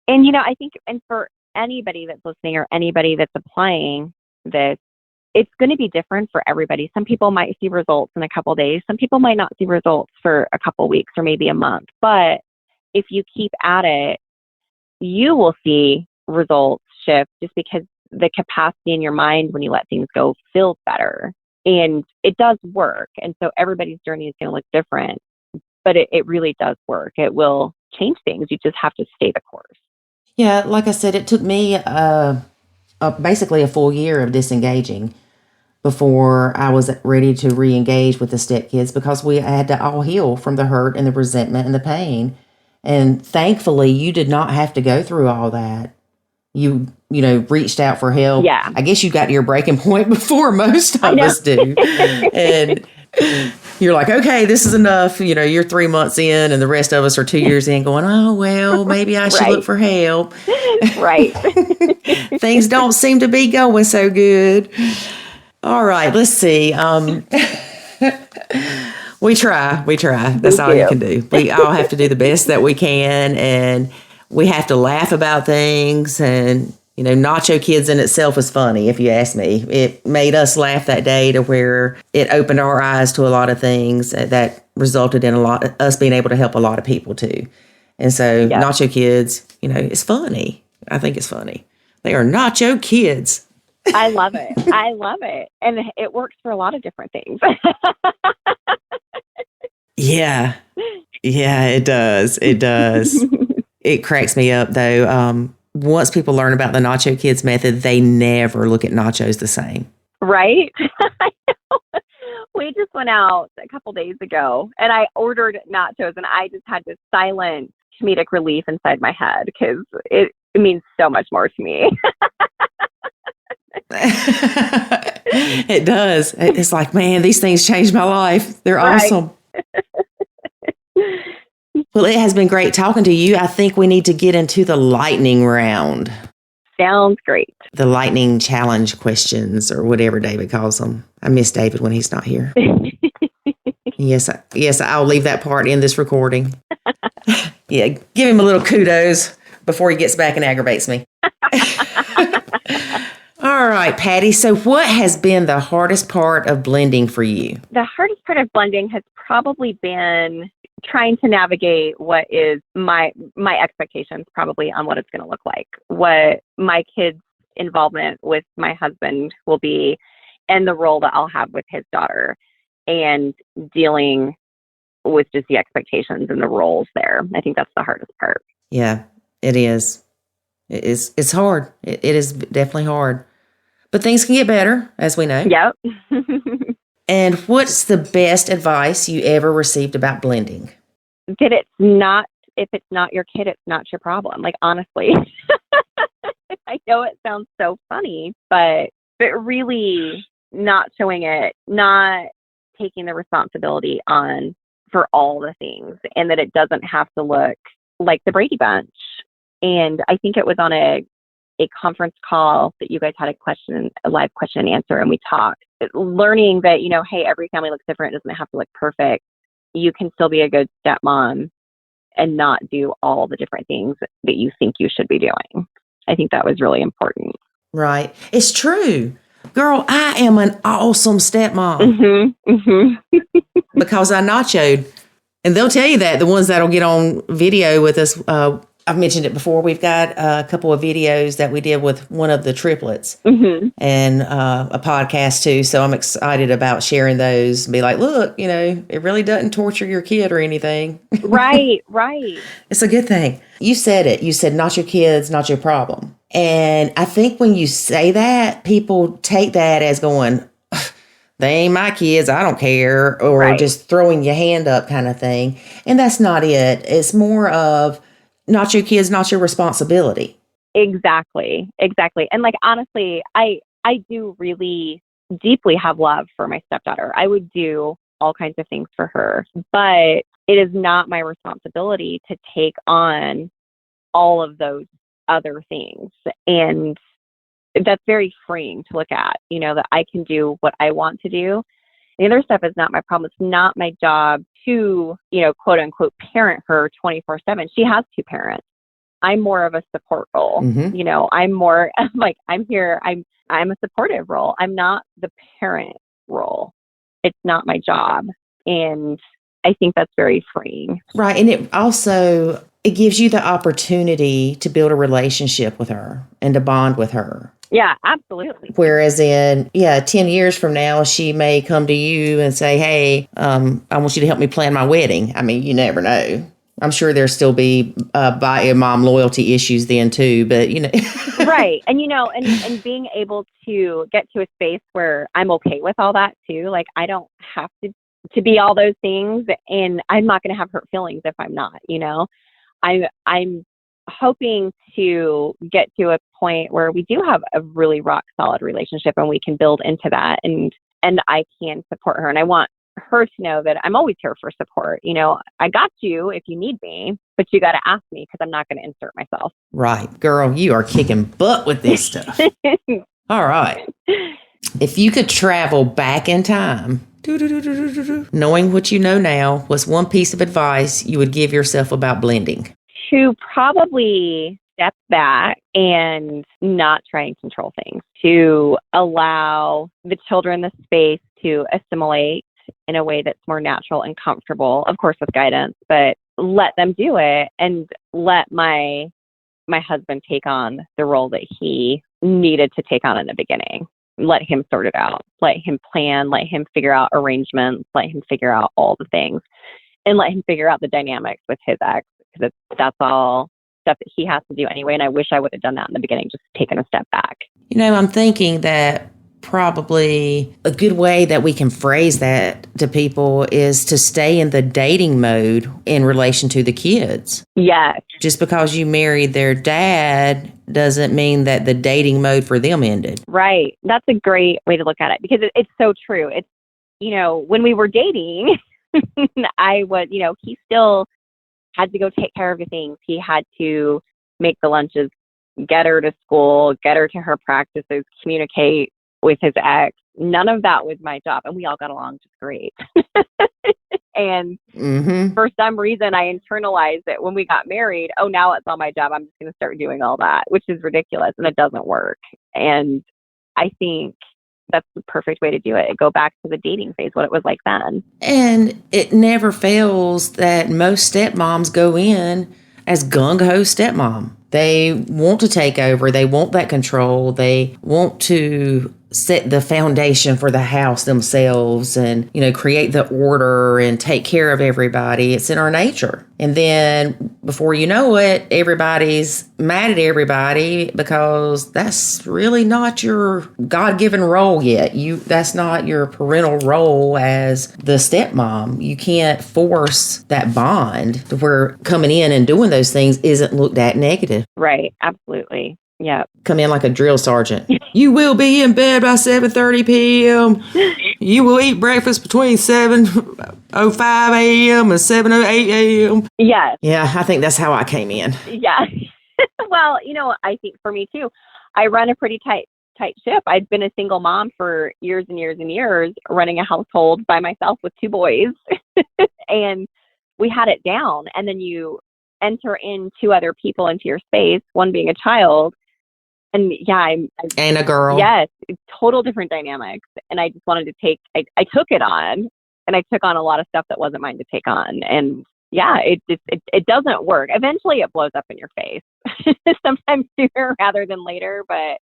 And, you know, I think, and for anybody that's listening or anybody that's applying this, it's going to be different for everybody. Some people might see results in a couple of days. Some people might not see results for a couple of weeks or maybe a month. But if you keep at it, you will see results shift, just because the capacity in your mind when you let things go feels better. And it does work. And so everybody's journey is going to look different, but it really does work. It will change things. You just have to stay the course. Yeah, like I said, it took me basically a full year of disengaging before I was ready to re-engage with the stepkids, because we had to all heal from the hurt and the resentment and the pain. And thankfully, you did not have to go through all that. You reached out for help. Yeah. I guess you got to your breaking point before most of us do. And you're like, okay, this is enough. You're 3 months in and the rest of us are 2 years in going, oh, well, maybe I should look for help. Right. Things don't seem to be going so good. All right, let's see. We try. That's all you can do. We all have to do the best that we can, and we have to laugh about things. And, Nacho Kids in itself is funny, if you ask me. It made us laugh that day to where it opened our eyes to a lot of things that resulted in us being able to help a lot of people too. And so Nacho Kids, it's funny. I think it's funny. They are Nacho Kids. I love it. And it works for a lot of different things. Yeah, it does. It cracks me up, though. Once people learn about the Nacho Kids method, they never look at nachos the same. Right? I know. We just went out a couple days ago, and I ordered nachos, and I just had this silent comedic relief inside my head because it means so much more to me. It does. It's like, man, these things changed my life. They're awesome. Well, it has been great talking to you. I think we need to get into the lightning round. Sounds great. The lightning challenge questions or whatever David calls them. I miss David when he's not here. Yes, I'll leave that part in this recording. Yeah, give him a little kudos before he gets back and aggravates me. All right, Patti. So what has been the hardest part of blending for you? The hardest part of blending has probably been trying to navigate what is my expectations probably on what it's going to look like, what my kids' involvement with my husband will be, and the role that I'll have with his daughter, and dealing with just the expectations and the roles there. I think that's the hardest part. Yeah, it is. It's hard. It is definitely hard. But things can get better, as we know. Yep. And what's the best advice you ever received about blending? That if it's not your kid, it's not your problem. Like, honestly, I know it sounds so funny, but really not showing it, not taking the responsibility on for all the things, and that it doesn't have to look like the Brady Bunch. And I think it was on a conference call that you guys had a live question and answer, and we talked, learning that, hey, every family looks different. It doesn't have to look perfect. You can still be a good stepmom and not do all the different things that you think you should be doing. I think that was really important. Right. It's true. Girl, I am an awesome stepmom. Mm-hmm, mm-hmm. Because I nachoed. And they'll tell you that, the ones that'll get on video with us. I've mentioned it before. We've got a couple of videos that we did with one of the triplets, mm-hmm. and a podcast too. So I'm excited about sharing those and be like, look, it really doesn't torture your kid or anything. Right. It's a good thing. You said it. You said, not your kids, not your problem. And I think when you say that, people take that as going, they ain't my kids, I don't care, or right. Just throwing your hand up kind of thing. And that's not it. It's more of, not your kids, not your responsibility. Exactly. And like, honestly, I do really deeply have love for my stepdaughter. I would do all kinds of things for her, but it is not my responsibility to take on all of those other things. And that's very freeing to look at, that I can do what I want to do. The other stuff is not my problem. It's not my job to, quote unquote, parent her 24/7. She has two parents. I'm more of a support role. Mm-hmm. I'm more like, I'm here. I'm a supportive role. I'm not the parent role. It's not my job. And I think that's very freeing. Right. And it gives you the opportunity to build a relationship with her and to bond with her. Yeah, absolutely. Whereas 10 years from now, she may come to you and say, hey, I want you to help me plan my wedding. I mean, you never know. I'm sure there'll still be mom loyalty issues then too, but Right. And, and being able to get to a space where I'm okay with all that too. Like, I don't have to be all those things, and I'm not going to have hurt feelings if I'm not, I'm hoping to get to a point where we do have a really rock solid relationship, and we can build into that, and I can support her. And I want her to know that I'm always here for support. I got you if you need me, but you got to ask me, because I'm not going to insert myself. Right. Girl, you are kicking butt with this stuff. All right. If you could travel back in time, knowing what you know now, what's one piece of advice you would give yourself about blending? To probably step back and not try and control things, to allow the children the space to assimilate in a way that's more natural and comfortable, of course, with guidance, but let them do it, and let my husband take on the role that he needed to take on in the beginning. Let him sort it out, let him plan, let him figure out arrangements, let him figure out all the things, and let him figure out the dynamics with his ex, because that's all stuff that he has to do anyway. And I wish I would have done that in the beginning, just taken a step back. I'm thinking that probably a good way that we can phrase that to people is to stay in the dating mode in relation to the kids. Yes. Just because you married their dad doesn't mean that the dating mode for them ended. Right. That's a great way to look at it because it's so true. It's, when we were dating, I was, he still had to go take care of the things. He had to make the lunches, get her to school, get her to her practices, communicate with his ex. None of that was my job. And we all got along just great. And for some reason, I internalized it when we got married. Oh, now it's all my job. I'm just going to start doing all that, which is ridiculous. And it doesn't work. And I think that's the perfect way to do it. Go back to the dating phase, what it was like then. And it never fails that most stepmoms go in as gung-ho stepmom. They want to take over. They want that control. They want to set the foundation for the house themselves and, create the order and take care of everybody. It's in our nature. And then before you know it, everybody's mad at everybody because that's really not your God-given role yet. That's not your parental role as the stepmom. You can't force that bond to where coming in and doing those things isn't looked at negative. Right. Absolutely. Yeah. Come in like a drill sergeant. You will be in bed by 7:30 p.m. You will eat breakfast between 7:05 a.m. and 7:08 a.m. Yes. Yeah, I think that's how I came in. Yeah. Well, I think for me too, I run a pretty tight ship. I've been a single mom for years and years and years, running a household by myself with 2 boys. And we had it down. And then you enter in 2 other people into your space, one being a child. And yeah, and a girl. Yes, total different dynamics. And I just wanted to I took it on, and I took on a lot of stuff that wasn't mine to take on. And yeah, it doesn't work. Eventually it blows up in your face, sometimes sooner rather than later, but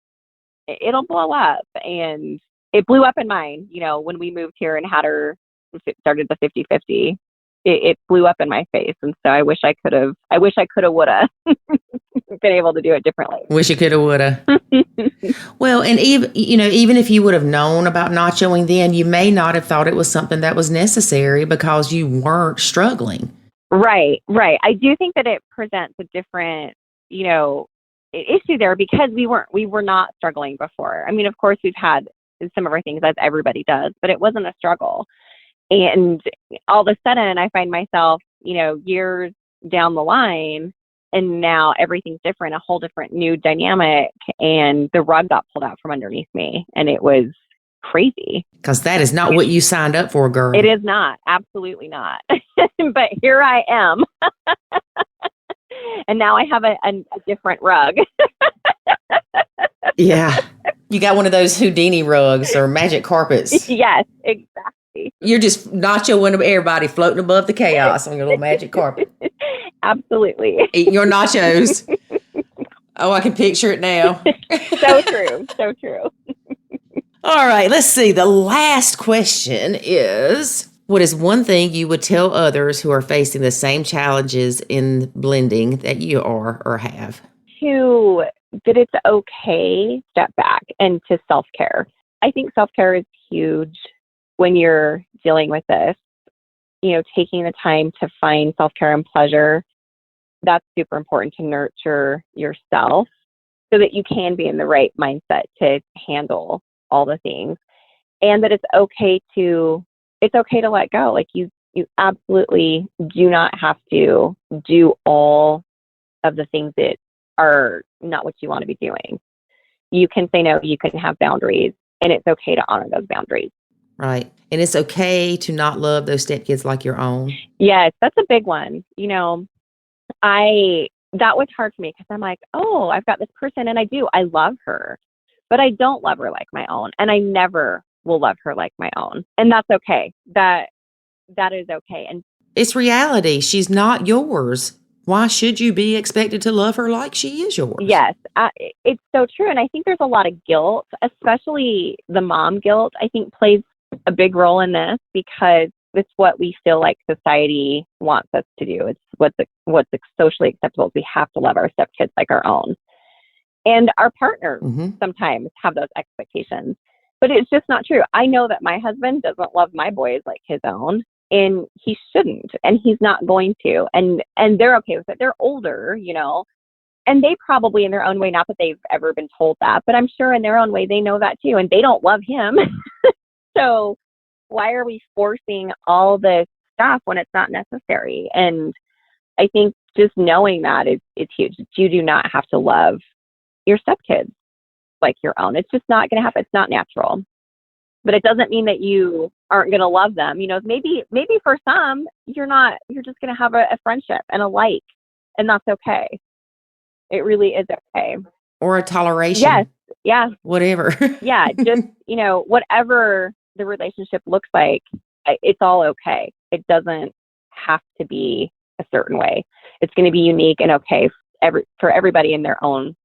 it'll blow up. And it blew up in mine, when we moved here and had her, started the 50-50. It blew up in my face. And so I wish I could have, woulda been able to do it differently. Wish you could have, woulda. Well, and even if you would have known about nachoing then, you may not have thought it was something that was necessary because you weren't struggling. Right. I do think that it presents a different, issue there because we were not struggling before. I mean, of course we've had some of our things as everybody does, but it wasn't a struggle. And all of a sudden I find myself, years down the line, and now everything's different, a whole different new dynamic, and the rug got pulled out from underneath me, and it was crazy. Because that is not what you signed up for, girl. It is not. Absolutely not. But here I am. And now I have a different rug. Yeah. You got one of those Houdini rugs or magic carpets. Yes, exactly. You're just nachoing everybody floating above the chaos on your little magic carpet. Absolutely. Eating your nachos. Oh, I can picture it now. So true. So true. All right, let's see. The last question is, what is one thing you would tell others who are facing the same challenges in blending that you are or have? That it's okay, step back, and to self-care. I think self-care is huge when you're dealing with this. Taking the time to find self-care and pleasure, that's super important to nurture yourself so that you can be in the right mindset to handle all the things. And that it's okay to let go. Like you absolutely do not have to do all of the things that are not what you want to be doing. You can say no, you can have boundaries, and it's okay to honor those boundaries. Right. And it's okay to not love those stepkids like your own. Yes, that's a big one. That was hard for me because I'm like, oh, I've got this person and I love her, but I don't love her like my own. And I never will love her like my own. And that's okay. That is okay. And it's reality. She's not yours. Why should you be expected to love her like she is yours? Yes, it's so true. And I think there's a lot of guilt, especially the mom guilt, I think plays a big role in this because it's what we feel like society wants us to do. It's what's socially acceptable. We have to love our stepkids like our own. And our partners sometimes have those expectations. But it's just not true. I know that my husband doesn't love my boys like his own, and he shouldn't, and he's not going to. And they're okay with it. They're older, and they probably in their own way, not that they've ever been told that, but I'm sure in their own way, they know that too. And they don't love him. So why are we forcing all this stuff when it's not necessary? And I think just knowing that it's huge. You do not have to love your stepkids like your own. It's just not going to happen. It's not natural. But it doesn't mean that you aren't going to love them. Maybe for some, you're just going to have a friendship and a like, and that's okay. It really is okay. Or a toleration. Yes. Yeah. Whatever. Yeah. Just, whatever the relationship looks like, it's all okay. It doesn't have to be a certain way. It's going to be unique and okay for everybody in their own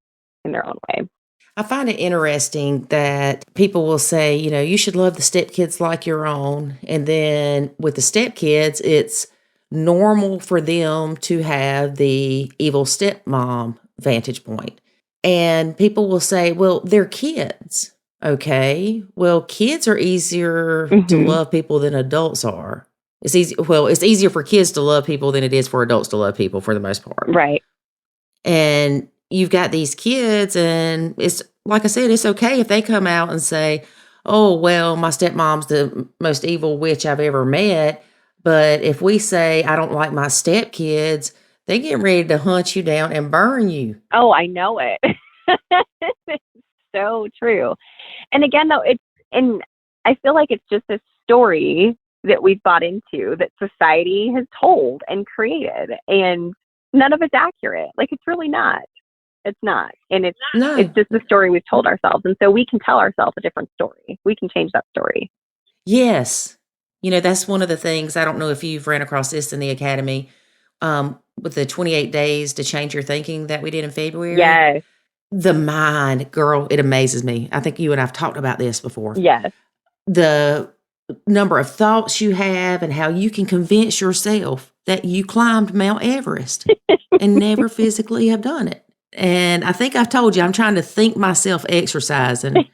way. I find it interesting that people will say, you should love the stepkids like your own. And then with the stepkids, it's normal for them to have the evil stepmom vantage point. And people will say, well, they're kids. Okay. Well, kids are easier to love people than adults are. It's easy. Well, it's easier for kids to love people than it is for adults to love people for the most part. Right. And you've got these kids, and it's like I said, it's okay if they come out and say, oh, well, my stepmom's the most evil witch I've ever met. But if we say, I don't like my stepkids, they get ready to hunt you down and burn you. Oh, I know it. It's so true. And again, though, I feel like it's just a story that we've bought into, that society has told and created, and none of it's accurate. Like, it's really not. It's not. And it's just the story we've told ourselves. And so we can tell ourselves a different story. We can change that story. Yes. That's one of the things, I don't know if you've ran across this in the academy, with the 28 days to change your thinking that we did in February. Yes. The mind, girl, it amazes me. I think you and I've talked about this before. Yes. The number of thoughts you have and how you can convince yourself that you climbed Mount Everest and never physically have done it. And I think I've told you, I'm trying to think myself exercising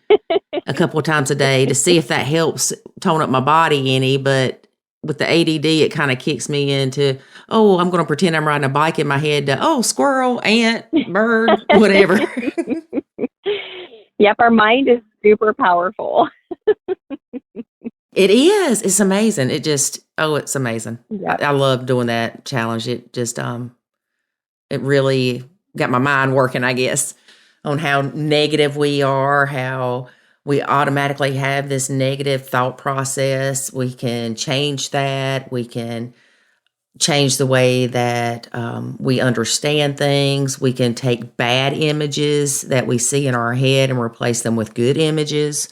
a couple of times a day to see if that helps tone up my body any. But with the ADD, it kind of kicks me into, oh, I'm going to pretend I'm riding a bike in my head to, oh, squirrel, ant, bird, whatever. Yep, our mind is super powerful. It is. It's amazing. It's amazing. Yep. I love doing that challenge. It just, it really got my mind working, I guess, on how negative we are, how we automatically have this negative thought process. We can change that. We can change the way that we understand things. We can take bad images that we see in our head and replace them with good images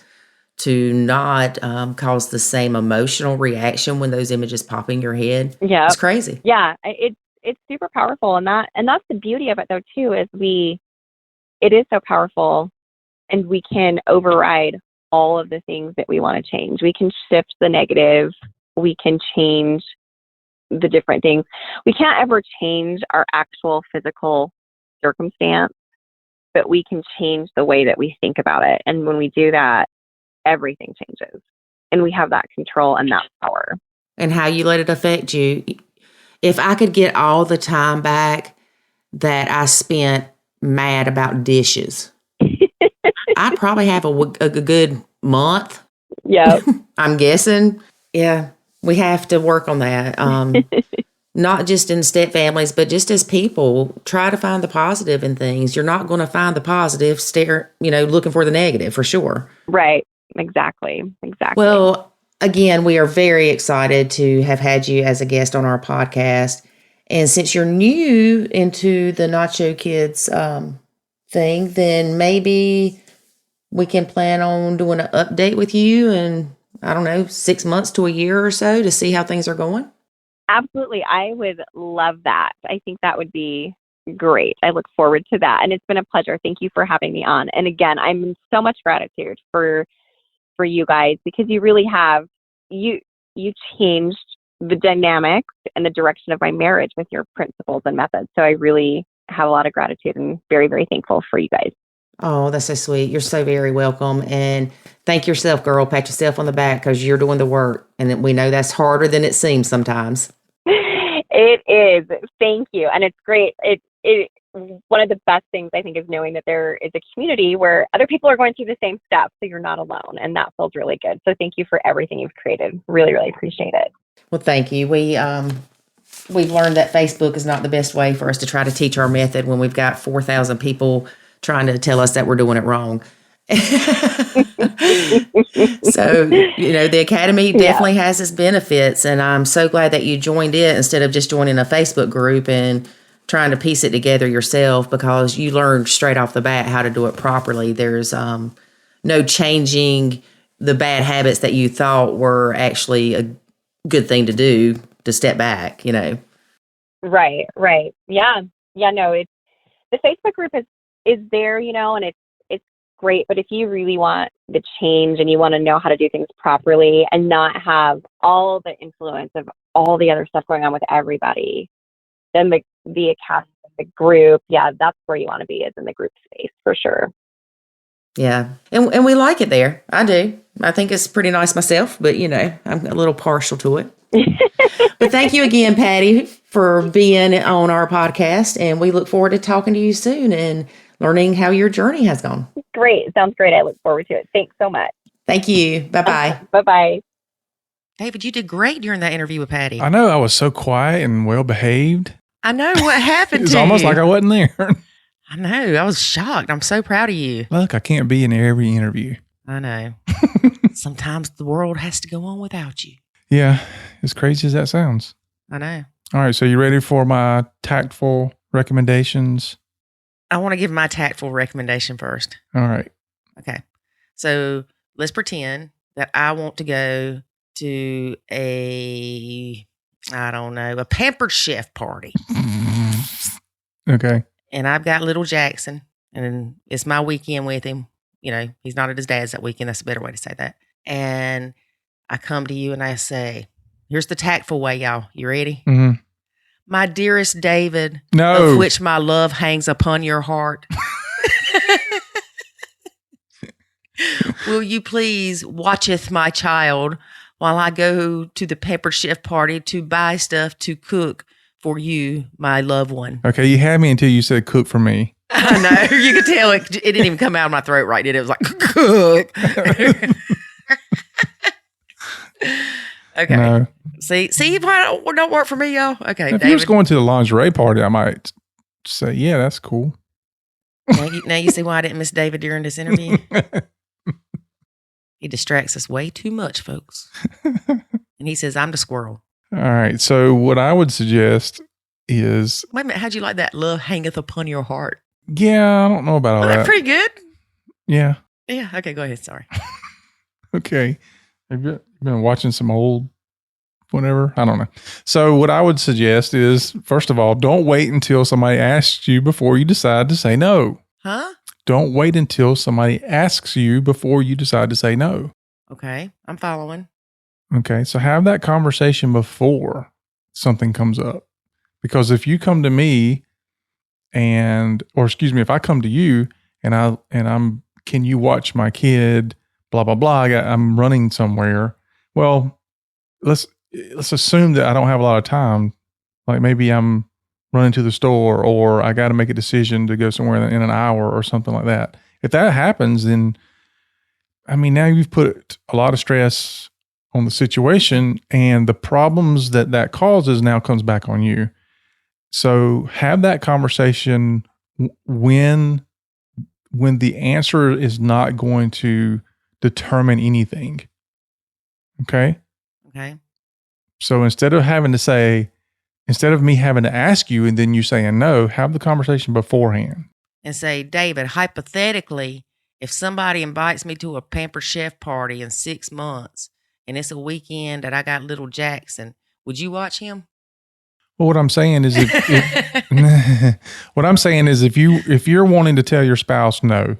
to not cause the same emotional reaction when those images pop in your head. Yeah. It's crazy. Yeah. It's super powerful. And that's the beauty of it, though, too, is it is so powerful, and we can override all of the things that we want to change. We can shift the negative. We can change the different things. We can't ever change our actual physical circumstance, but we can change the way that we think about it. And when we do that, everything changes, and we have that control and that power. And how you let it affect you. If I could get all the time back that I spent mad about dishes, I'd probably have a good month. Yeah. I'm guessing. Yeah. We have to work on that. Not just in step families, but just as people, try to find the positive in things. You're not going to find the positive, looking for the negative, for sure. Right. Exactly. Well, again, we are very excited to have had you as a guest on our podcast. And since you're new into the Nacho Kids thing, then maybe we can plan on doing an update with you in, 6 months to a year or so to see how things are going. Absolutely. I would love that. I think that would be great. I look forward to that. And it's been a pleasure. Thank you for having me on. And again, I'm in so much gratitude for you guys, because you really have, you changed the dynamics and the direction of my marriage with your principles and methods. So I really have a lot of gratitude and very, very thankful for you guys. Oh, that's so sweet. You're so very welcome. And thank yourself, girl. Pat yourself on the back because you're doing the work. And we know that's harder than it seems sometimes. It is. Thank you. And it's great. It one of the best things I think is knowing that there is a community where other people are going through the same steps, so you're not alone. And that feels really good. So thank you for everything you've created. Really, really appreciate it. Well, thank you. We've learned that Facebook is not the best way for us to try to teach our method when we've got 4,000 people trying to tell us that we're doing it wrong. So, the Academy definitely has its benefits, and I'm so glad that you joined it instead of just joining a Facebook group and trying to piece it together yourself, because you learned straight off the bat how to do it properly. There's no changing the bad habits that you thought were actually a good thing to do, to step back, Right. Yeah. No, it's the Facebook group is there, and it's great. But if you really want the change and you want to know how to do things properly and not have all the influence of all the other stuff going on with everybody, then the Academy, the group, that's where you want to be, is in the group space for sure. Yeah. And we like it there. I do. I think it's pretty nice myself, but I'm a little partial to it. But thank you again, Patti, for being on our podcast. And we look forward to talking to you soon and learning how your journey has gone. Great. Sounds great. I look forward to it. Thanks so much. Thank you. Bye-bye. Bye-bye. David, you did great during that interview with Patti. I know. I was so quiet and well behaved. I know what happened. It's almost like I wasn't there. I know. I was shocked. I'm so proud of you. Look, I can't be in every interview. I know. Sometimes the world has to go on without you. Yeah. As crazy as that sounds. I know. All right. So you ready for my tactful recommendations? I want to give my tactful recommendation first. All right. Okay. So let's pretend that I want to go to a Pampered Chef party. Okay. And I've got little Jackson, and it's my weekend with him. He's not at his dad's that weekend. That's a better way to say that. And I come to you and I say, here's the tactful way, y'all. You ready? Mm-hmm. My dearest David, no. Of which my love hangs upon your heart. Will you please watcheth my child while I go to the Pampered Chef party to buy stuff to cook for you, my loved one. Okay, you had me until you said cook for me. I know. You could tell it didn't even come out of my throat right, did it? It was like, cook. Okay. No. See, why don't work for me, y'all? Okay, if David. you was going to the lingerie party, I might say, yeah, that's cool. Now you see why I didn't miss David during this interview? He distracts us way too much, folks. And he says, I'm the squirrel. All right. So what I would suggest is... Wait a minute. How'd you like that? Love hangeth upon your heart. Yeah, I don't know about all that. That's pretty good. Yeah. Yeah. Okay, go ahead. Sorry. Okay. Have you been watching some old whatever? I don't know. So what I would suggest is, first of all, don't wait until somebody asks you before you decide to say no. Huh? Don't wait until somebody asks you before you decide to say no. Okay. I'm following. Okay. So have that conversation before something comes up. Because if you come to me if I come to you and can you watch my kid, blah, blah, blah. I'm running somewhere. Well, let's assume that I don't have a lot of time. Like maybe I'm running to the store, or I got to make a decision to go somewhere in an hour or something like that. If that happens, then, now you've put a lot of stress on the situation, and the problems that causes now comes back on you. So have that conversation when the answer is not going to determine anything. Okay? Okay. So instead of me having to ask you and then you saying no, have the conversation beforehand. And say, David, hypothetically, if somebody invites me to a Pampered Chef party in 6 months and it's a weekend that I got little Jackson, would you watch him? Well, what I'm saying is, if you're wanting to tell your spouse no,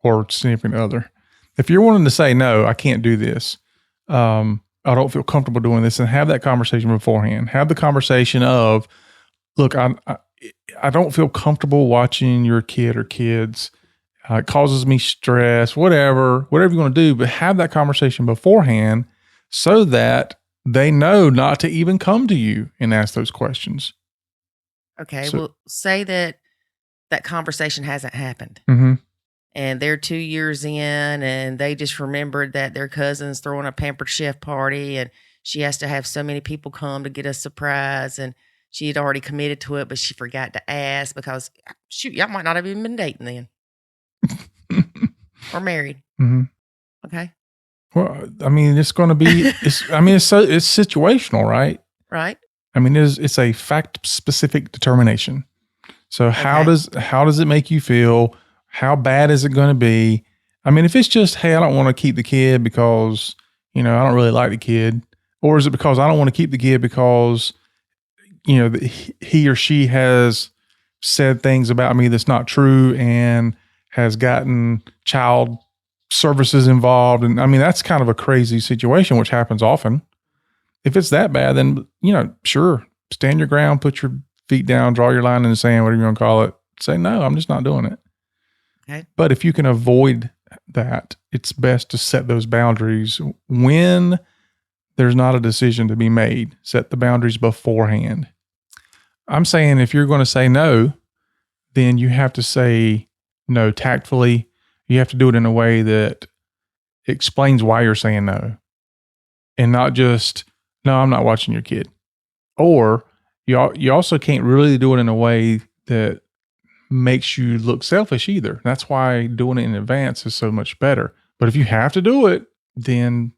or significant other, if you're wanting to say no, I can't do this. I don't feel comfortable doing this, and have that conversation beforehand. Have the conversation of, look, I don't feel comfortable watching your kid or kids. It causes me stress, whatever you want to do, but have that conversation beforehand so that they know not to even come to you and ask those questions. Okay. Well, say that conversation hasn't happened. Mm-hmm. And they're 2 years in and they just remembered that their cousin's throwing a Pampered Chef party and she has to have so many people come to get a surprise. And she had already committed to it, but she forgot to ask because, shoot, y'all might not have even been dating then. Or married. Mm-hmm. Okay. Well, I mean, it's going to be, it's situational, right? Right. I mean, it's a fact-specific determination. So how does it make you feel? How bad is it going to be? I mean, if it's just, hey, I don't want to keep the kid because, I don't really like the kid. Or is it because I don't want to keep the kid because, he or she has said things about me that's not true and has gotten child services involved. And I mean, that's kind of a crazy situation, which happens often. If it's that bad, then, sure, stand your ground, put your feet down, draw your line in the sand, whatever you want to call it. Say, no, I'm just not doing it. Okay. But if you can avoid that, it's best to set those boundaries when there's not a decision to be made. Set the boundaries beforehand. I'm saying if you're going to say no, then you have to say no tactfully. You have to do it in a way that explains why you're saying no. And not just, no, I'm not watching your kid. Or you also can't really do it in a way that makes you look selfish either. That's why doing it in advance is so much better. But if you have to do it, then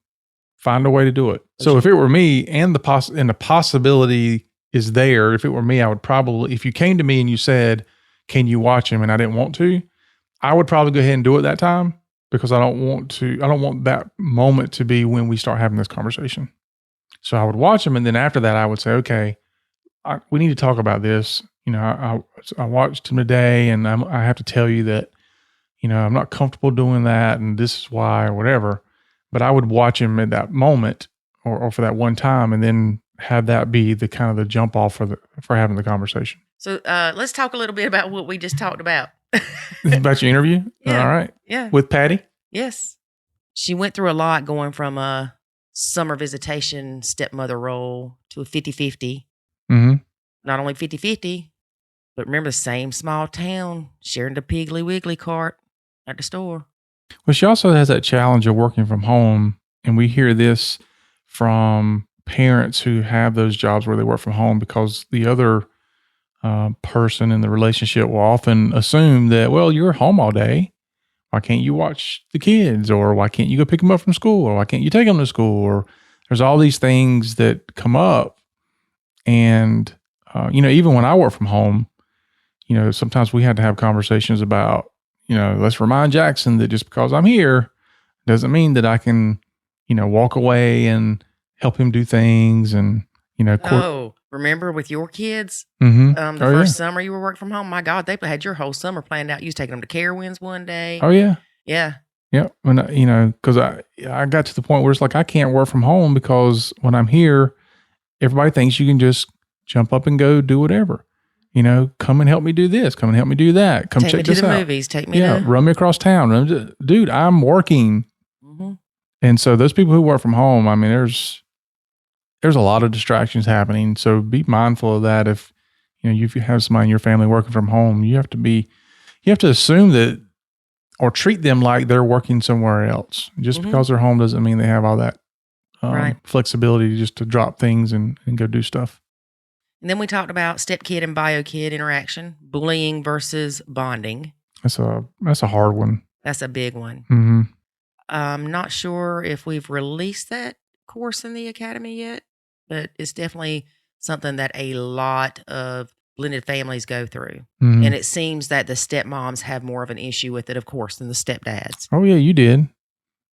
find a way to do it. So if it were me and the possibility is there, if it were me, I would probably, if you came to me and you said, can you watch him? And I didn't want to, I would probably go ahead and do it that time because I don't want that moment to be when we start having this conversation. So I would watch him. And then after that, I would say, okay, we need to talk about this. I watched him today and I have to tell you that, I'm not comfortable doing that. And this is why, or whatever. But I would watch him at that moment or for that one time and then have that be the kind of the jump off for having the conversation. So let's talk a little bit about what we just talked about. About your interview? Yeah. All right. Yeah. With Patti? Yes. She went through a lot going from a summer visitation stepmother role to a 50-50. Mm-hmm. Not only 50-50, but remember the same small town, sharing the Piggly Wiggly cart at the store. Well, she also has that challenge of working from home. And we hear this from parents who have those jobs where they work from home because the other person in the relationship will often assume that, well, you're home all day. Why can't you watch the kids? Or why can't you go pick them up from school? Or why can't you take them to school? Or there's all these things that come up. And, even when I work from home, sometimes we had to have conversations about, let's remind Jackson that just because I'm here doesn't mean that I can, walk away and help him do things. And, remember with your kids, mm-hmm. The first summer you were working from home? My God, they had your whole summer planned out. You was taking them to Carowinds one day. Oh, yeah. Yeah. Yeah. When, because I got to the point where it's like I can't work from home because when I'm here, everybody thinks you can just jump up and go do whatever. Come and help me do this. Come and help me do that. Come check this out. Take me to the movies. Take me to... run me across town. Dude, I'm working. Mm-hmm. And so those people who work from home, I mean, there's a lot of distractions happening. So be mindful of that. If you have somebody in your family working from home, you have to assume that or treat them like they're working somewhere else. Just mm-hmm. because they're home doesn't mean they have all that right. flexibility just to drop things and go do stuff. And then we talked about stepkid and bio-kid interaction, bullying versus bonding. That's a hard one. That's a big one. Mm-hmm. I'm not sure if we've released that course in the academy yet, but it's definitely something that a lot of blended families go through. Mm-hmm. And it seems that the stepmoms have more of an issue with it, of course, than the stepdads. Oh, yeah, you did.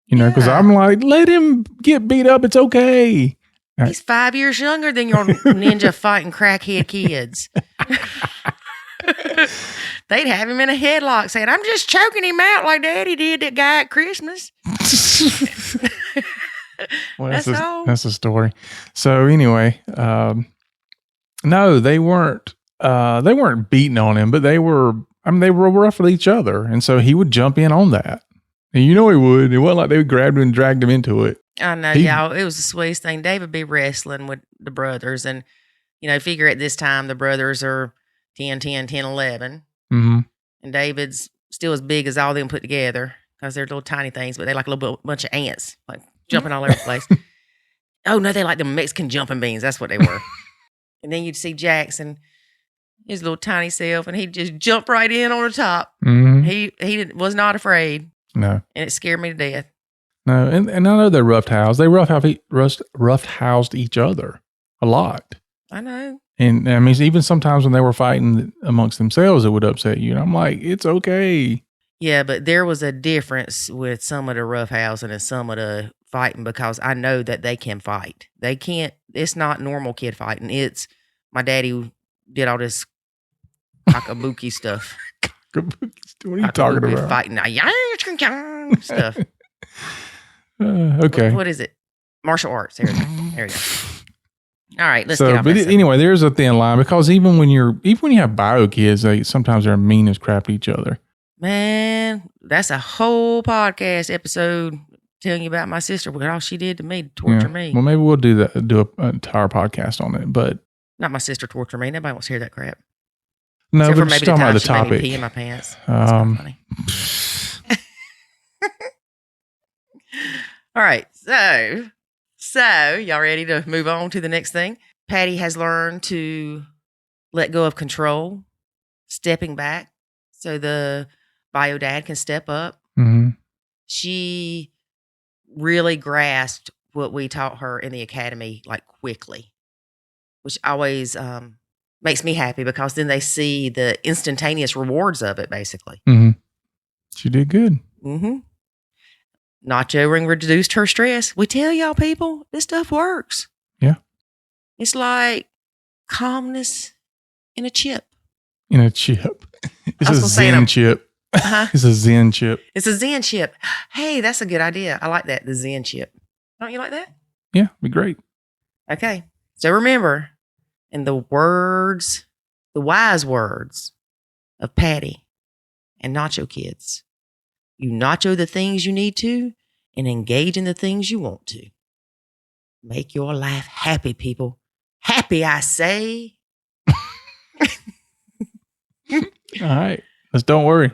Because I'm like, let him get beat up. It's okay. He's 5 years younger than your ninja fighting crackhead kids. They'd have him in a headlock saying, I'm just choking him out like Daddy did that guy at Christmas. Well, that's a story. So anyway, no, they weren't beating on him, but they were I mean, they were rough with each other. And so he would jump in on that. And he would. It wasn't like they grabbed him and dragged him into it. I know, y'all. It was the sweetest thing. David would be wrestling with the brothers. And, figure at this time the brothers are 10, 11. Mm-hmm. And David's still as big as all them put together because they're little tiny things, but they like a little bunch of ants, like jumping all over the place. Oh, no, they like the Mexican jumping beans. That's what they were. And then you'd see Jackson, his little tiny self, and he'd just jump right in on the top. Mm-hmm. He was not afraid. No. And it scared me to death. No, and I know they're roughhoused. They roughhoused each other a lot. I know. And I mean, even sometimes when they were fighting amongst themselves, it would upset you. And I'm like, it's okay. Yeah, but there was a difference with some of the roughhousing and some of the fighting because I know that they can fight. They can't, it's not normal kid fighting. It's my daddy did all this cockabookie stuff. What are you talking about? Fighting stuff. Okay. What is it? Martial arts. There we go. All right, let's get off but that anyway, there's a thin line because even when you have bio kids, sometimes they're mean as crap to each other. Man, that's a whole podcast episode telling you about my sister, what all she did to me to torture me. Well, maybe we'll do an entire podcast on it, but not my sister torture me. Nobody wants to hear that crap. No, except but for maybe just talking about the she made me topic. pee in my pants. That's kind of funny. All right, so y'all ready to move on to the next thing? Patti has learned to let go of control, stepping back so the bio dad can step up. Mm-hmm. She really grasped what we taught her in the academy like quickly, which always makes me happy because then they see the instantaneous rewards of it, basically. Mm-hmm. She did good. Mm-hmm. Nachoing reduced her stress. We tell y'all people, this stuff works. Yeah. It's like calmness in a chip. In a chip. It's a Zen chip. Uh-huh. It's a Zen chip. It's a Zen chip. Hey, that's a good idea. I like that, the Zen chip. Don't you like that? Yeah, it'd be great. Okay. So remember, in the wise words of Patti and Nacho Kids, you nacho the things you need to and engage in the things you want to. Make your life happy, people. Happy, I say. All right. Don't worry.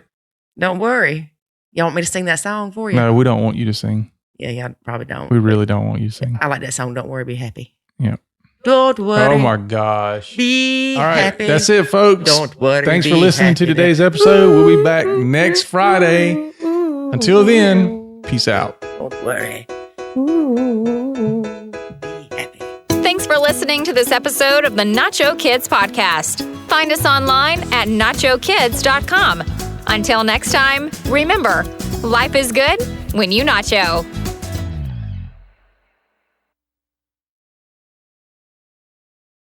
Don't worry. You want me to sing that song for you? No, we don't want you to sing. Yeah, y'all probably don't. We really don't want you to sing. I like that song, Don't Worry, Be Happy. Yeah. Don't worry. Oh my gosh. Be All right. happy. That's it, folks. Don't worry. Thanks for listening to today's episode. We'll be back next Friday. Until then, peace out. Don't worry. Be happy. Thanks for listening to this episode of the Nacho Kids Podcast. Find us online at nachokids.com. Until next time, remember, life is good when you nacho.